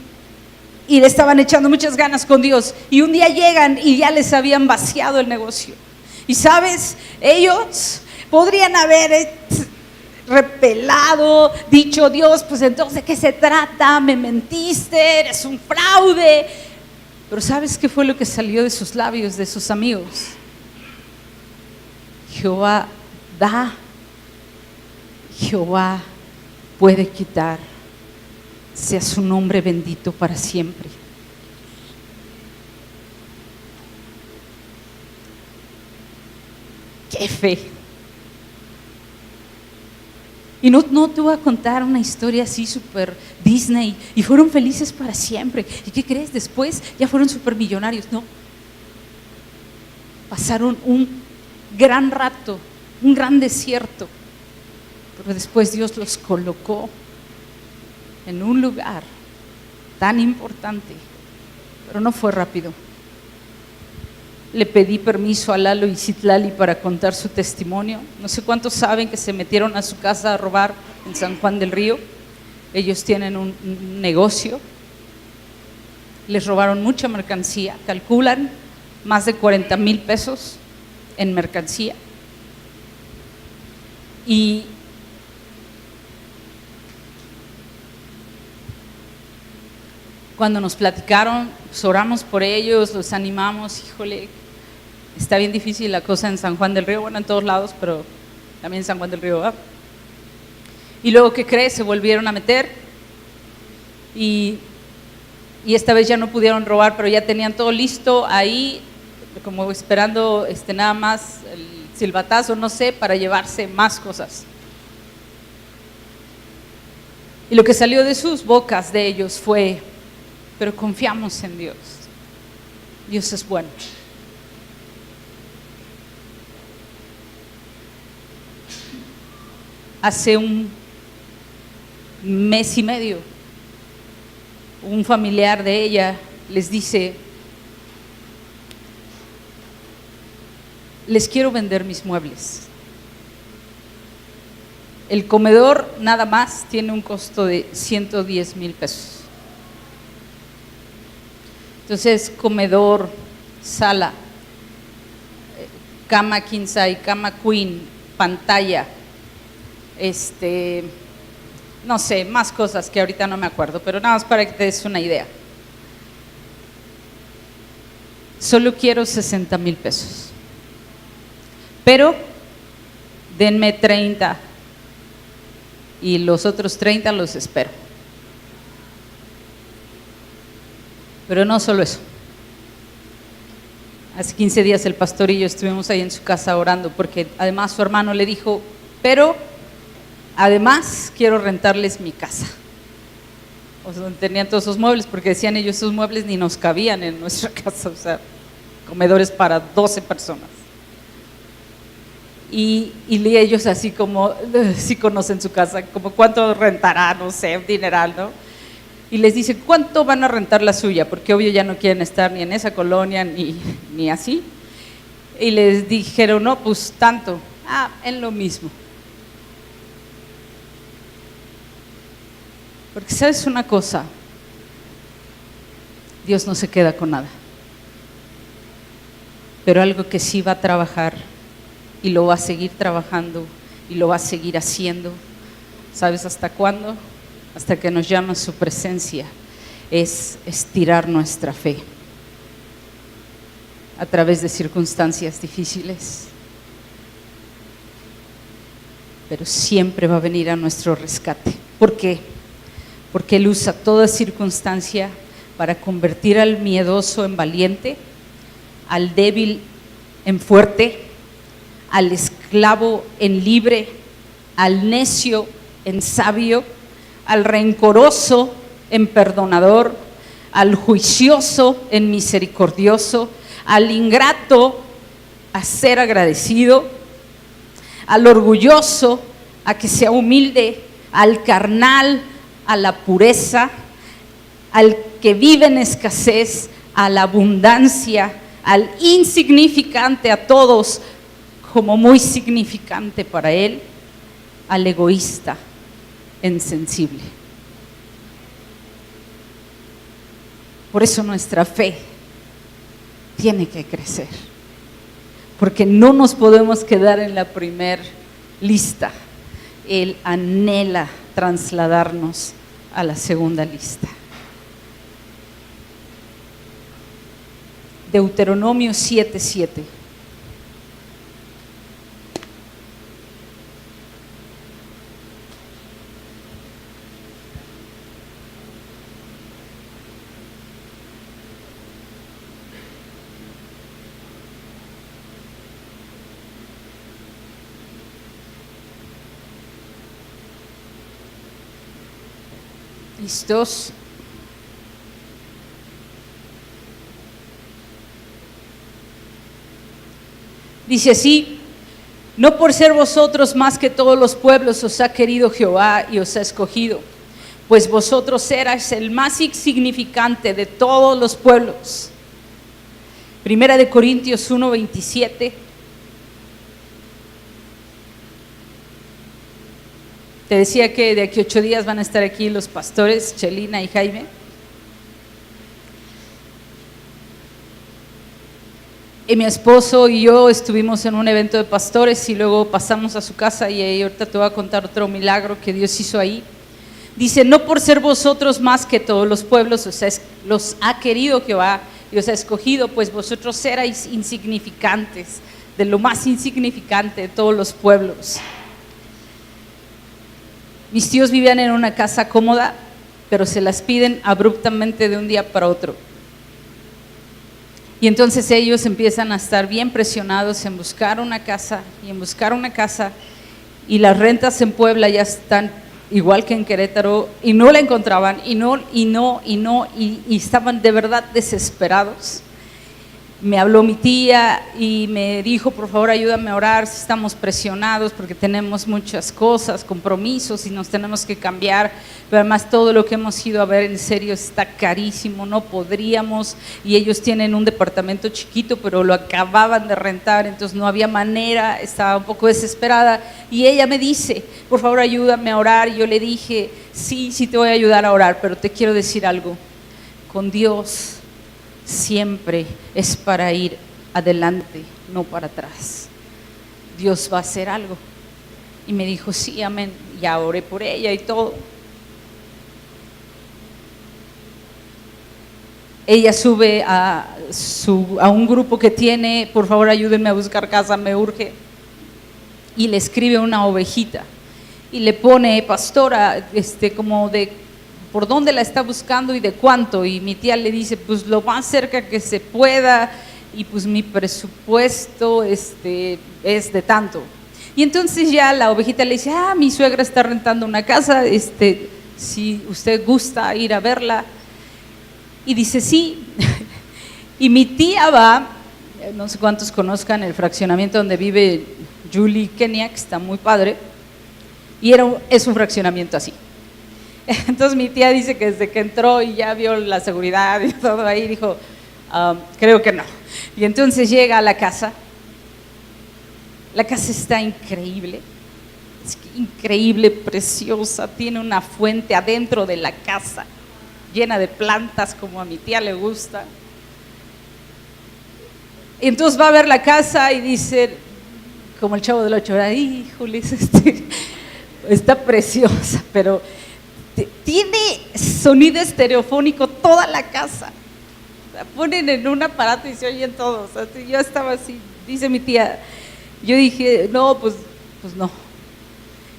le estaban echando muchas ganas con Dios, y un día llegan y ya les habían vaciado el negocio. Y sabes, ellos podrían haber repelado, dicho: Dios, pues entonces ¿de qué se trata? Me mentiste, eres un fraude. Pero ¿sabes qué fue lo que salió de sus labios, de sus amigos? Jehová da, Jehová puede quitar, sea su nombre bendito para siempre. ¡Qué fe! Y no te voy a contar una historia así súper Disney, y fueron felices para siempre. ¿Y qué crees? Después ya fueron súper millonarios. No. Pasaron un gran rato, un gran desierto, pero después Dios los colocó en un lugar tan importante, pero no fue rápido. Le pedí permiso a Lalo y Citlali para contar su testimonio. No sé cuántos saben que se metieron a su casa a robar en San Juan del Río. Ellos tienen un negocio. Les robaron mucha mercancía, calculan más de 40,000 pesos en mercancía. Y cuando nos platicaron, pues oramos por ellos, los animamos. Híjole, está bien difícil la cosa en San Juan del Río, bueno, en todos lados, pero también en San Juan del Río, ¿verdad? Y luego, ¿qué crees? Se volvieron a meter y esta vez ya no pudieron robar, pero ya tenían todo listo ahí, como esperando nada más el silbatazo, no sé, para llevarse más cosas. Y lo que salió de sus bocas de ellos fue: pero confiamos en Dios. Dios es bueno. Hace un mes y medio, un familiar de ella les dice: les quiero vender mis muebles. El comedor nada más tiene un costo de 110,000 pesos. Entonces, comedor, sala, cama king size, cama queen, pantalla, no sé, más cosas que ahorita no me acuerdo, pero nada más para que te des una idea. Solo quiero 60,000 pesos. Pero denme 30 y los otros 30 los espero. Pero no solo eso. Hace 15 días el pastor y yo estuvimos ahí en su casa orando, porque además su hermano le dijo: pero además quiero rentarles mi casa. O sea, tenían todos esos muebles, porque decían ellos: esos muebles ni nos cabían en nuestra casa, o sea, comedores para 12 personas. Y ellos así como, sí conocen su casa, como cuánto rentará, no sé, un dineral, ¿no? Y les dice: ¿cuánto van a rentar la suya? Porque obvio ya no quieren estar ni en esa colonia ni así. Y les dijeron: no, pues tanto. En lo mismo. Porque ¿sabes una cosa? Dios no se queda con nada. Pero algo que sí va a trabajar, y lo va a seguir trabajando, y lo va a seguir haciendo, ¿sabes hasta cuándo? Hasta que nos llama su presencia. Es estirar nuestra fe a través de circunstancias difíciles, pero siempre va a venir a nuestro rescate. ¿Por qué? Porque Él usa toda circunstancia para convertir al miedoso en valiente, al débil en fuerte, al esclavo en libre, al necio en sabio, al rencoroso en perdonador, al juicioso en misericordioso, al ingrato a ser agradecido, al orgulloso a que sea humilde, al carnal a la pureza, al que vive en escasez a la abundancia, al insignificante a todos como muy significante para Él, al egoísta insensible. Por eso nuestra fe tiene que crecer, porque no nos podemos quedar en la primer lista. Él anhela trasladarnos a la segunda lista. Deuteronomio 7:7. ¿Listos? Dice así: no por ser vosotros más que todos los pueblos os ha querido Jehová y os ha escogido, pues vosotros erais el más insignificante de todos los pueblos. Primera de Corintios 1:27. Te decía que de aquí 8 días van a estar aquí los pastores Chelina y Jaime. Y mi esposo y yo estuvimos en un evento de pastores y luego pasamos a su casa, y ahí ahorita te voy a contar otro milagro que Dios hizo ahí. Dice: no por ser vosotros más que todos los pueblos, o sea, los ha querido Jehová y os ha escogido, pues vosotros erais insignificantes, de lo más insignificante de todos los pueblos. Mis tíos vivían en una casa cómoda, pero se las piden abruptamente de un día para otro. Y entonces ellos empiezan a estar bien presionados en buscar una casa y en buscar una casa, y las rentas en Puebla ya están igual que en Querétaro y no la encontraban y estaban de verdad desesperados. Me habló mi tía y me dijo, por favor ayúdame a orar, si estamos presionados porque tenemos muchas cosas, compromisos y nos tenemos que cambiar, pero además todo lo que hemos ido a ver en serio está carísimo, no podríamos, y ellos tienen un departamento chiquito pero lo acababan de rentar, entonces no había manera, estaba un poco desesperada, y ella me dice, por favor ayúdame a orar, y yo le dije, sí te voy a ayudar a orar, pero te quiero decir algo, con Dios siempre es para ir adelante, no para atrás. Dios va a hacer algo. Y me dijo, sí, amén. Ya oré por ella y todo. Ella sube a un grupo que tiene, por favor ayúdenme a buscar casa, me urge. Y le escribe una ovejita y le pone, pastora, como de por dónde la está buscando y de cuánto, y mi tía le dice, pues lo más cerca que se pueda, y pues mi presupuesto es de tanto. Y entonces ya la ovejita le dice, mi suegra está rentando una casa, si usted gusta ir a verla. Y dice, sí. Y mi tía va, no sé cuántos conozcan el fraccionamiento donde vive Julie Kenia, que está muy padre, y es un fraccionamiento así. Entonces mi tía dice que desde que entró y ya vio la seguridad y todo ahí, dijo, creo que no. Y entonces llega a la casa. La casa está increíble, es increíble, preciosa, tiene una fuente adentro de la casa, llena de plantas como a mi tía le gusta. Y entonces va a ver la casa y dice, como el Chavo del Ocho, híjole, está preciosa, pero tiene sonido estereofónico toda la casa. La ponen en un aparato y se oyen todos. Así, yo estaba así, dice mi tía, yo dije, no, pues no.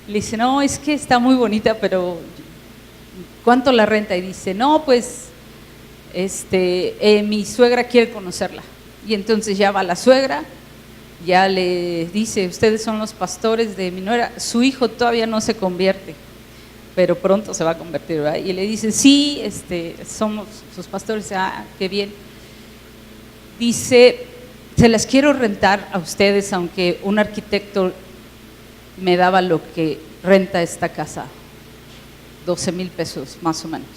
Le dice, no, es que está muy bonita, pero ¿cuánto la renta? Y dice, no, pues mi suegra quiere conocerla. Y entonces ya va la suegra, ya le dice, ustedes son los pastores de mi nuera. Su hijo todavía no se convierte, pero pronto se va a convertir, ¿verdad? Y le dice, sí, somos sus pastores. Qué bien. Dice, se las quiero rentar a ustedes, aunque un arquitecto me daba lo que renta esta casa, 12,000 pesos más o menos.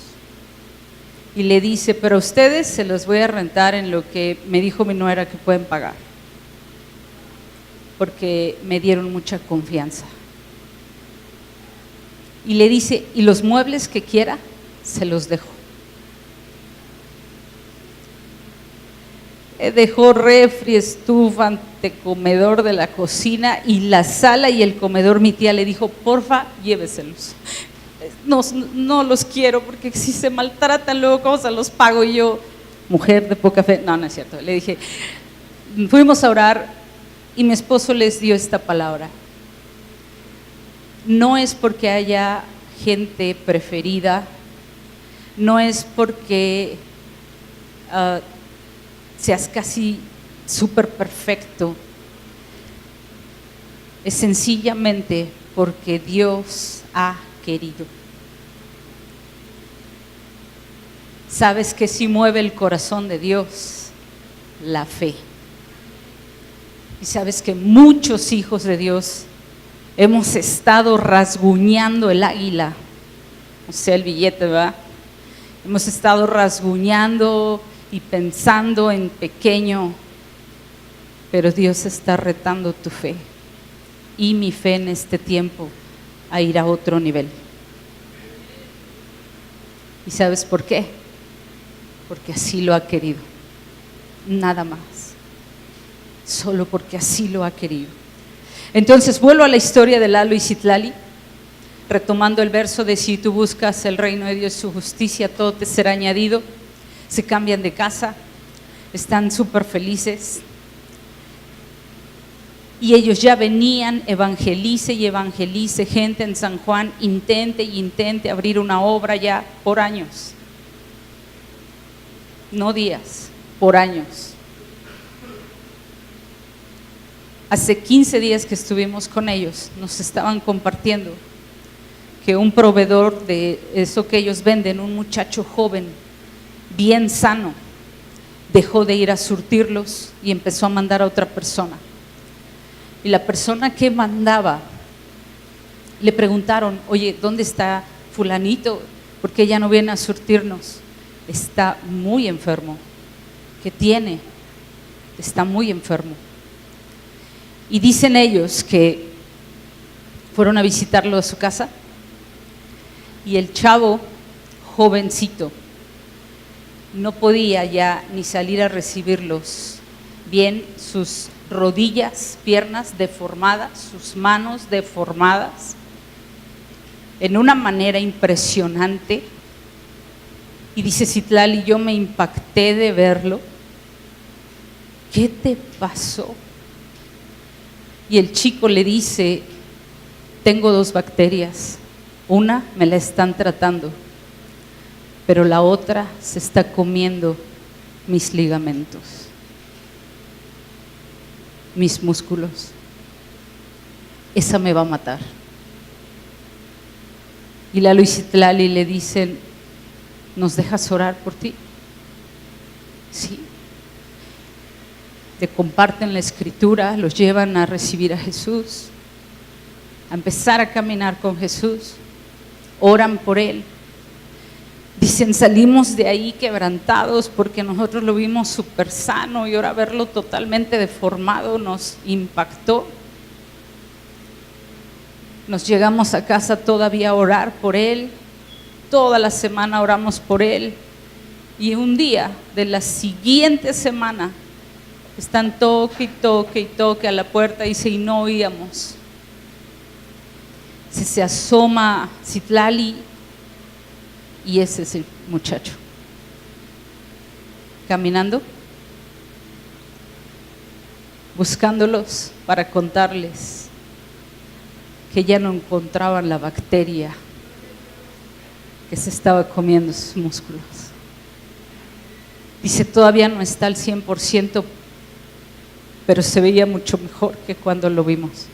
Y le dice, pero a ustedes se los voy a rentar en lo que me dijo mi nuera que pueden pagar, porque me dieron mucha confianza. Y le dice, y los muebles que quiera, se los dejo. Dejó refri, estufa, antecomedor de la cocina, y la sala y el comedor. Mi tía le dijo, porfa, lléveselos. No los quiero, porque si se maltratan luego, ¿cómo se los pago? Y yo, mujer de poca fe, no es cierto. Le dije, fuimos a orar y mi esposo les dio esta palabra. No es porque haya gente preferida, no es porque seas casi súper perfecto, es sencillamente porque Dios ha querido. ¿Sabes que sí mueve el corazón de Dios? La fe. Y sabes que muchos hijos de Dios hemos estado rasguñando el águila, o sea, el billete, ¿verdad? Hemos estado rasguñando y pensando en pequeño, pero Dios está retando tu fe y mi fe en este tiempo a ir a otro nivel. ¿Y sabes por qué? Porque así lo ha querido, nada más, solo porque así lo ha querido. Entonces vuelvo a la historia de Lalo y Citlali, retomando el verso de si tú buscas el reino de Dios y su justicia, todo te será añadido. Se cambian de casa, están súper felices, y ellos ya venían, evangelice y evangelice gente en San Juan, intente abrir una obra ya por años, no días, por años. Hace 15 días que estuvimos con ellos, nos estaban compartiendo que un proveedor de eso que ellos venden, un muchacho joven, bien sano, dejó de ir a surtirlos y empezó a mandar a otra persona. Y la persona que mandaba, le preguntaron, oye, ¿dónde está fulanito? ¿Por qué ya no viene a surtirnos? Está muy enfermo. ¿Qué tiene? Está muy enfermo. Y dicen ellos que fueron a visitarlo a su casa y el chavo, jovencito, no podía ya ni salir a recibirlos. Bien, sus rodillas, piernas deformadas, sus manos deformadas, en una manera impresionante. Y dice Citlali, yo me impacté de verlo. ¿Qué te pasó? Y el chico le dice, tengo 2 bacterias, una me la están tratando, pero la otra se está comiendo mis ligamentos, mis músculos. Esa me va a matar. Y Lalo y Citlali le dicen, ¿nos dejas orar por ti? Sí. Le comparten la escritura, los llevan a recibir a Jesús, a empezar a caminar con Jesús, oran por él. Dicen, salimos de ahí quebrantados porque nosotros lo vimos súper sano y ahora verlo totalmente deformado nos impactó. Nos llegamos a casa todavía a orar por él, toda la semana oramos por él y un día de la siguiente semana están toque y toque y toque a la puerta y no oíamos. Se asoma Citlali y ese es el muchacho caminando, buscándolos para contarles que ya no encontraban la bacteria que se estaba comiendo sus músculos. Dice, todavía no está al 100%, pero se veía mucho mejor que cuando lo vimos.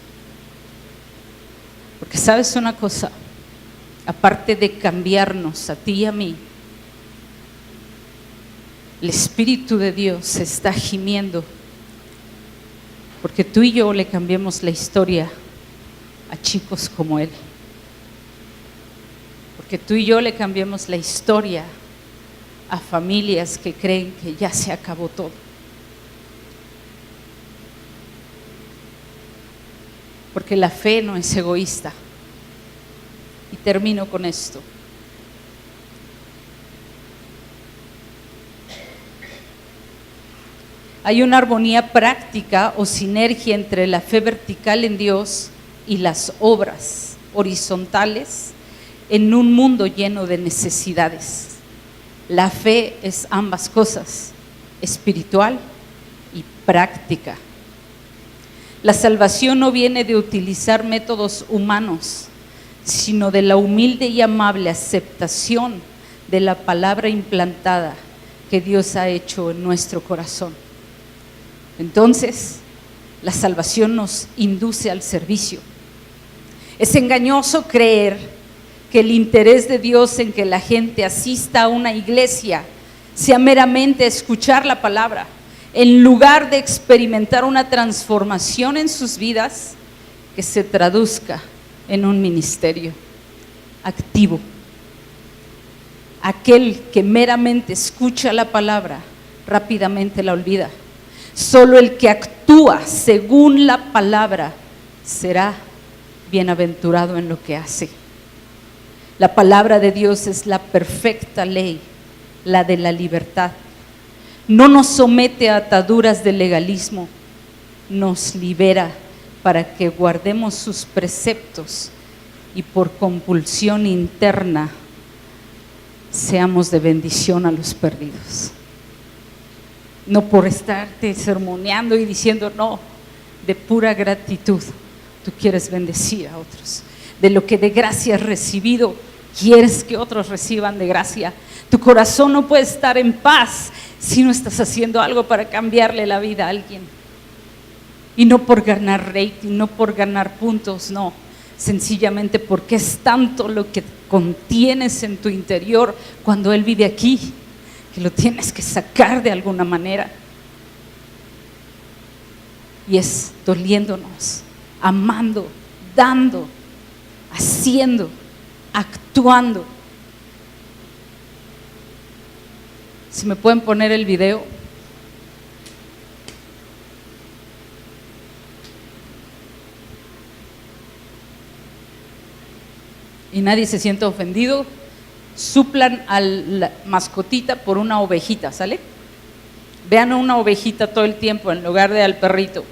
Porque sabes una cosa, aparte de cambiarnos a ti y a mí, el Espíritu de Dios está gimiendo porque tú y yo le cambiemos la historia a chicos como él, porque tú y yo le cambiemos la historia a familias que creen que ya se acabó todo. Porque la fe no es egoísta. Y termino con esto. Hay una armonía práctica o sinergia entre la fe vertical en Dios y las obras horizontales en un mundo lleno de necesidades. La fe es ambas cosas, espiritual y práctica. La salvación no viene de utilizar métodos humanos, sino de la humilde y amable aceptación de la palabra implantada que Dios ha hecho en nuestro corazón. Entonces, la salvación nos induce al servicio. Es engañoso creer que el interés de Dios en que la gente asista a una iglesia sea meramente escuchar la palabra, en lugar de experimentar una transformación en sus vidas que se traduzca en un ministerio activo. Aquel que meramente escucha la palabra, rápidamente la olvida. Solo el que actúa según la palabra será bienaventurado en lo que hace. La palabra de Dios es la perfecta ley, la de la libertad. No nos somete a ataduras de legalismo, nos libera para que guardemos sus preceptos y por compulsión interna seamos de bendición a los perdidos. No por estarte sermoneando y diciendo, no, de pura gratitud tú quieres bendecir a otros. De lo que de gracia has recibido, quieres que otros reciban de gracia. Tu corazón no puede estar en paz si no estás haciendo algo para cambiarle la vida a alguien. Y no por ganar rating, no por ganar puntos, no. Sencillamente porque es tanto lo que contienes en tu interior cuando Él vive aquí, que lo tienes que sacar de alguna manera. Y es doliéndonos, amando, dando, haciendo, actuando. Si me pueden poner el video. Y nadie se siente ofendido, suplan a la mascotita por una ovejita, ¿sale? Vean a una ovejita todo el tiempo en lugar de al perrito.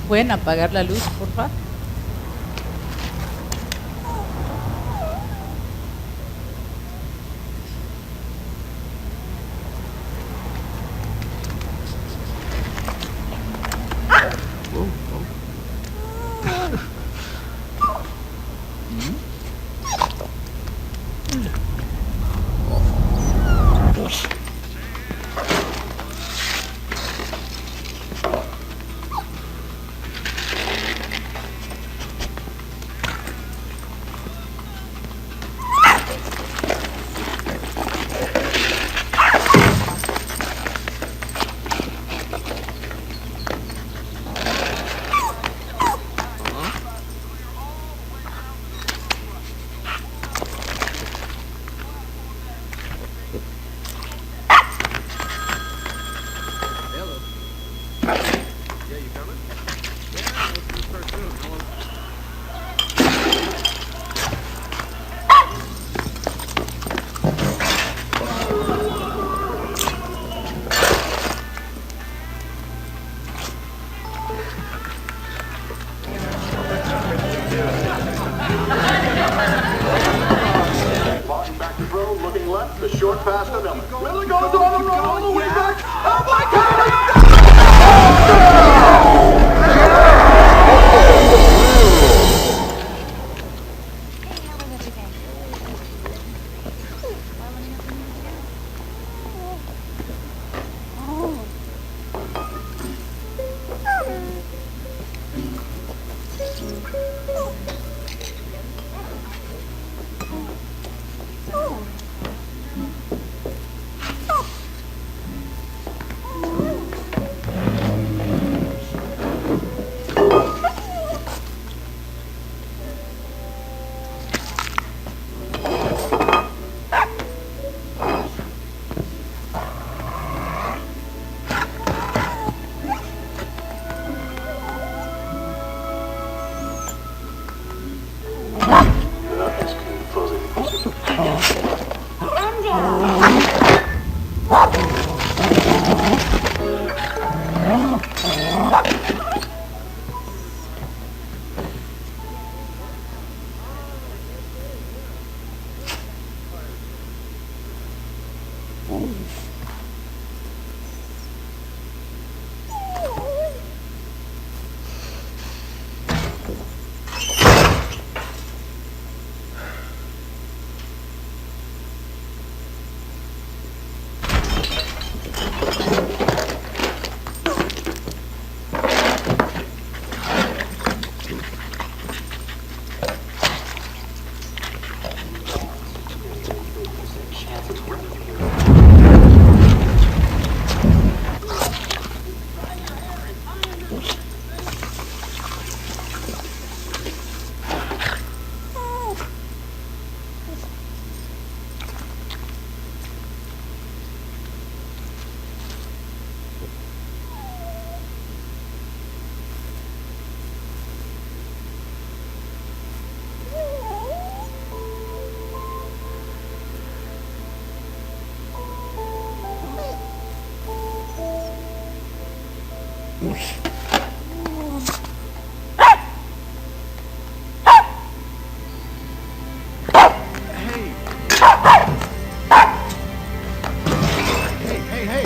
¿Pueden apagar la luz, por favor? The short pass to Miller. Miller goes on the run all the way back. Oh my God! Hey,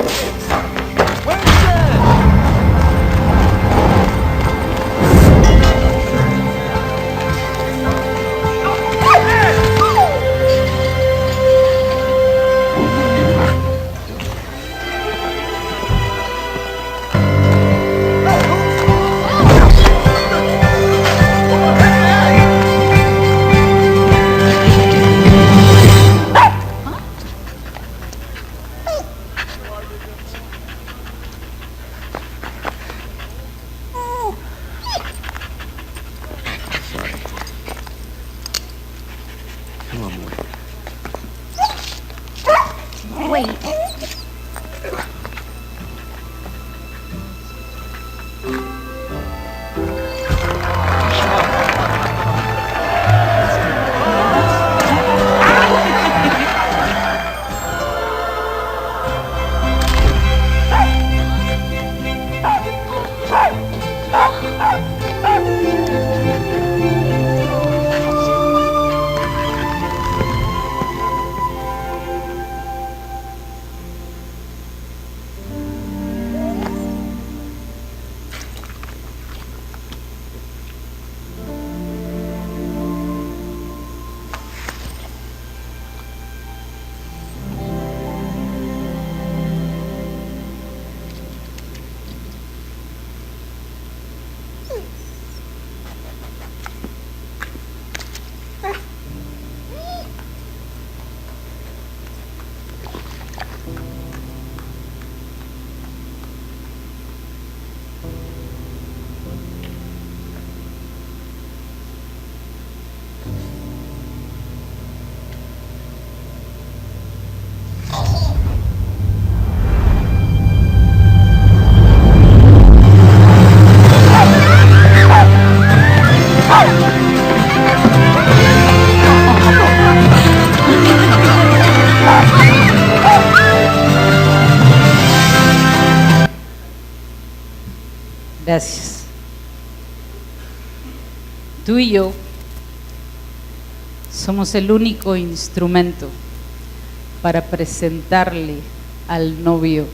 Gracias. Tú y yo somos el único instrumento para presentarle al novio,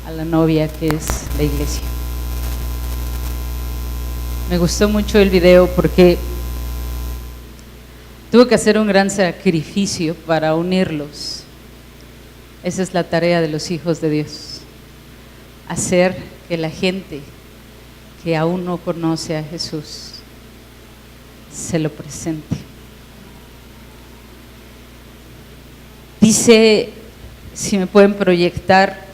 a la novia, que es la iglesia. Me gustó mucho el video porque tuvo que hacer un gran sacrificio para unirlos. Esa es la tarea de los hijos de Dios, hacer que la gente que aún no conoce a Jesús se lo presente. Dice, si me pueden proyectar,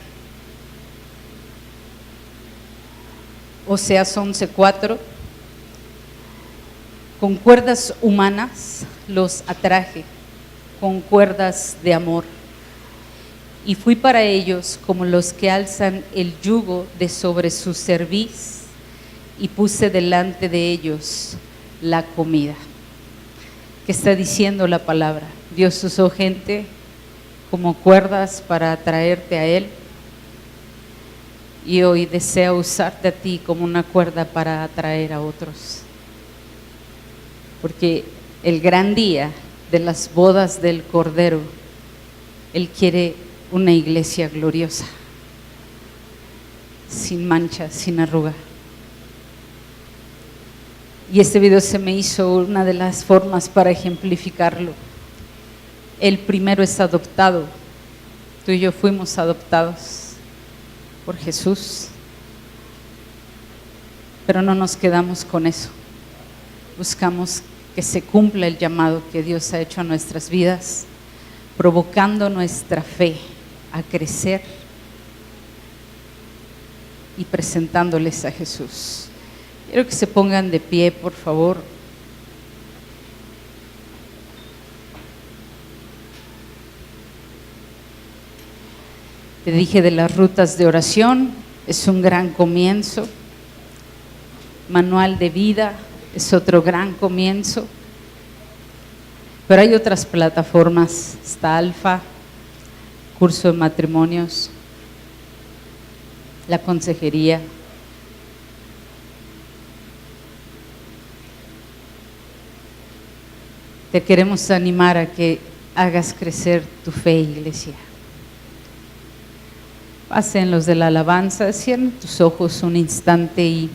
Oseas 11:4, con cuerdas humanas los atraje, con cuerdas de amor, y fui para ellos como los que alzan el yugo de sobre su cerviz, y puse delante de ellos la comida. ¿Qué está diciendo la palabra? Dios usó gente como cuerdas para atraerte a Él, y hoy desea usarte a ti como una cuerda para atraer a otros, porque el gran día de las bodas del Cordero, Él quiere una iglesia gloriosa, sin mancha, sin arruga. Y este video se me hizo una de las formas para ejemplificarlo. El primero es adoptado. Tú y yo fuimos adoptados por Jesús, pero no nos quedamos con eso. Buscamos que se cumpla el llamado que Dios ha hecho a nuestras vidas, provocando nuestra fe a crecer y presentándoles a Jesús. Quiero que se pongan de pie, por favor. Te dije de las rutas de oración, es un gran comienzo. Manual de vida es otro gran comienzo. Pero hay otras plataformas, está Alfa, curso de matrimonios, la consejería. Te queremos animar a que hagas crecer tu fe, iglesia. Pasen los de la alabanza, cierren tus ojos un instante y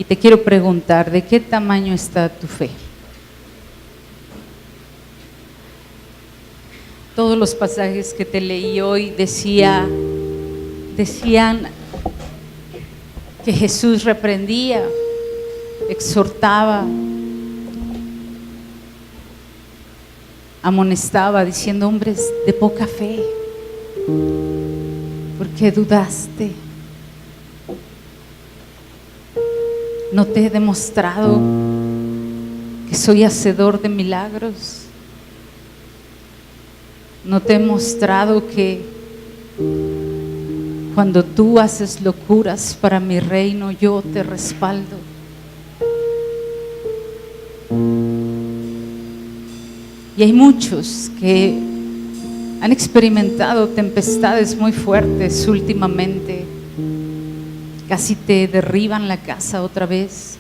te quiero preguntar, ¿de qué tamaño está tu fe? Todos los pasajes que te leí hoy decían que Jesús reprendía, exhortaba, amonestaba, diciendo: hombres de poca fe, ¿por qué dudaste? ¿No te he demostrado que soy hacedor de milagros? ¿No te he mostrado que cuando tú haces locuras para mi reino, yo te respaldo? Y hay muchos que han experimentado tempestades muy fuertes últimamente, casi te derriban la casa otra vez.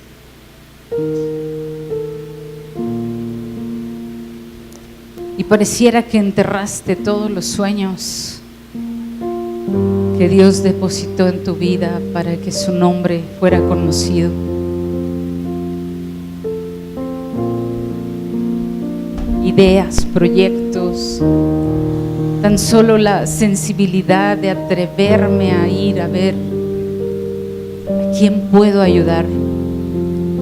Y pareciera que enterraste todos los sueños que Dios depositó en tu vida para que su nombre fuera conocido. Ideas, proyectos, tan solo la sensibilidad de atreverme a ir a ver a quién puedo ayudar,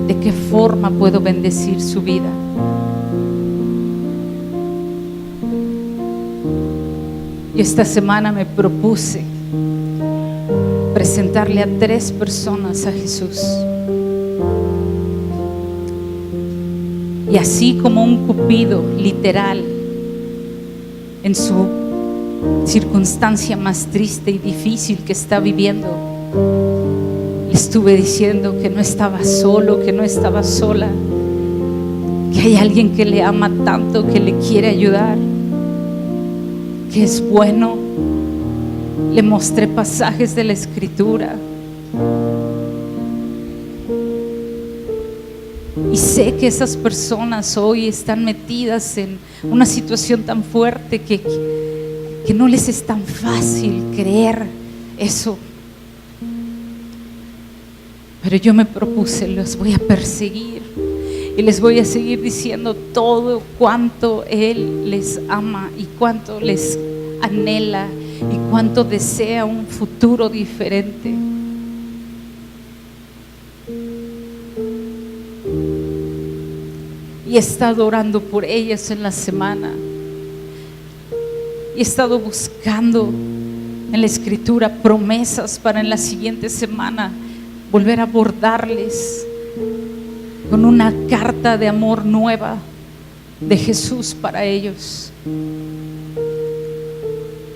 de qué forma puedo bendecir su vida. Y esta semana me propuse presentarle a 3 personas a Jesús. Y así como un cupido literal en su circunstancia más triste y difícil que está viviendo, le estuve diciendo que no estaba solo, que no estaba sola, que hay alguien que le ama tanto, que le quiere ayudar, que es bueno. Le mostré pasajes de la Escritura Y sé que esas personas hoy están metidas en una situación tan fuerte que no les es tan fácil creer eso. Pero yo me propuse, los voy a perseguir y les voy a seguir diciendo todo cuánto Él les ama y cuánto les anhela y cuánto desea un futuro diferente. Y he estado orando por ellas en la semana. Y he estado buscando en la Escritura promesas para en la siguiente semana volver a abordarles con una carta de amor nueva de Jesús para ellos.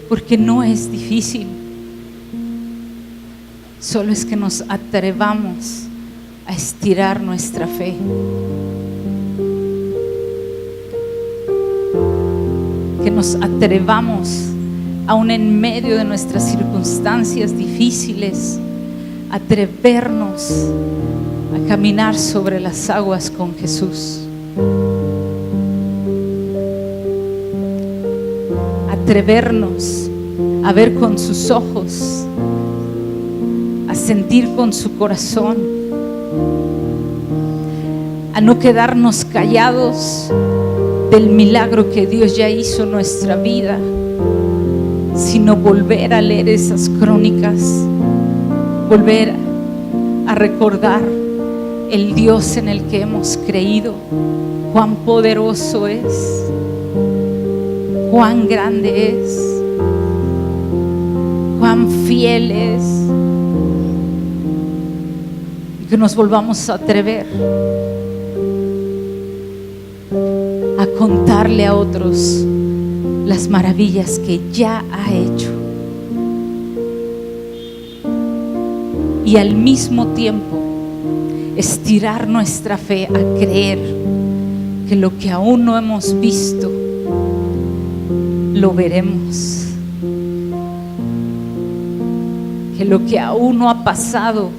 Porque no es difícil, solo es que nos atrevamos a estirar nuestra fe. Que nos atrevamos, aún en medio de nuestras circunstancias difíciles, atrevernos a caminar sobre las aguas con Jesús. Atrevernos a ver con sus ojos, a sentir con su corazón, a no quedarnos callados del milagro que Dios ya hizo en nuestra vida, sino volver a leer esas crónicas, volver a recordar el Dios en el que hemos creído, cuán poderoso es, cuán grande es, cuán fiel es, y que nos volvamos a atrever a contarle a otros las maravillas que ya ha hecho, y al mismo tiempo estirar nuestra fe a creer que lo que aún no hemos visto lo veremos, que lo que aún no ha pasado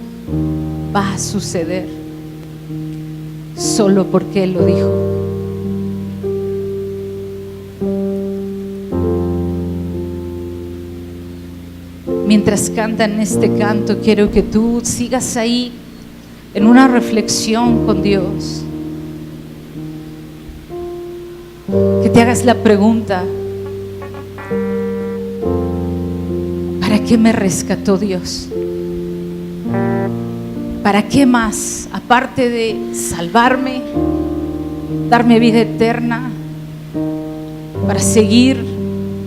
va a suceder solo porque Él lo dijo. Mientras cantan este canto, quiero que tú sigas ahí en una reflexión con Dios, que te hagas la pregunta: ¿para qué me rescató Dios? ¿Para qué más? Aparte de salvarme, darme vida eterna, para seguir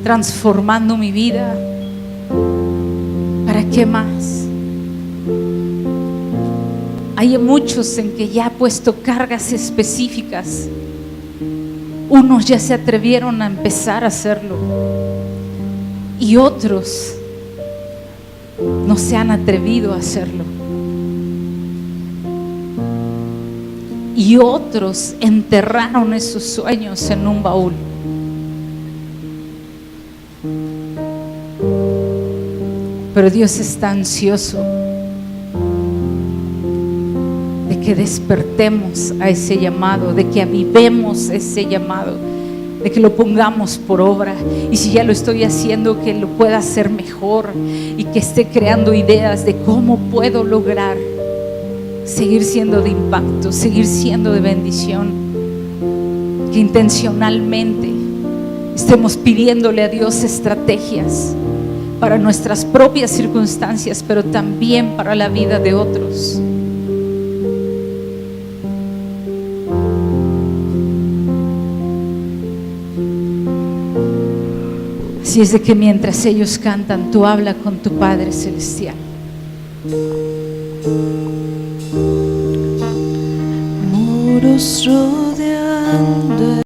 transformando mi vida, ¿para qué más? Hay muchos en que ya ha puesto cargas específicas. Unos ya se atrevieron a empezar a hacerlo y otros no se han atrevido a hacerlo, y otros enterraron esos sueños en un baúl. Pero Dios está ansioso de que despertemos a ese llamado, de que avivemos ese llamado, de que lo pongamos por obra, y si ya lo estoy haciendo, que lo pueda hacer mejor, y que esté creando ideas de cómo puedo lograr seguir siendo de impacto, seguir siendo de bendición. Que intencionalmente estemos pidiéndole a Dios estrategias para nuestras propias circunstancias, pero también para la vida de otros. Así es de que mientras ellos cantan, tú habla con tu Padre Celestial. Muros rodeando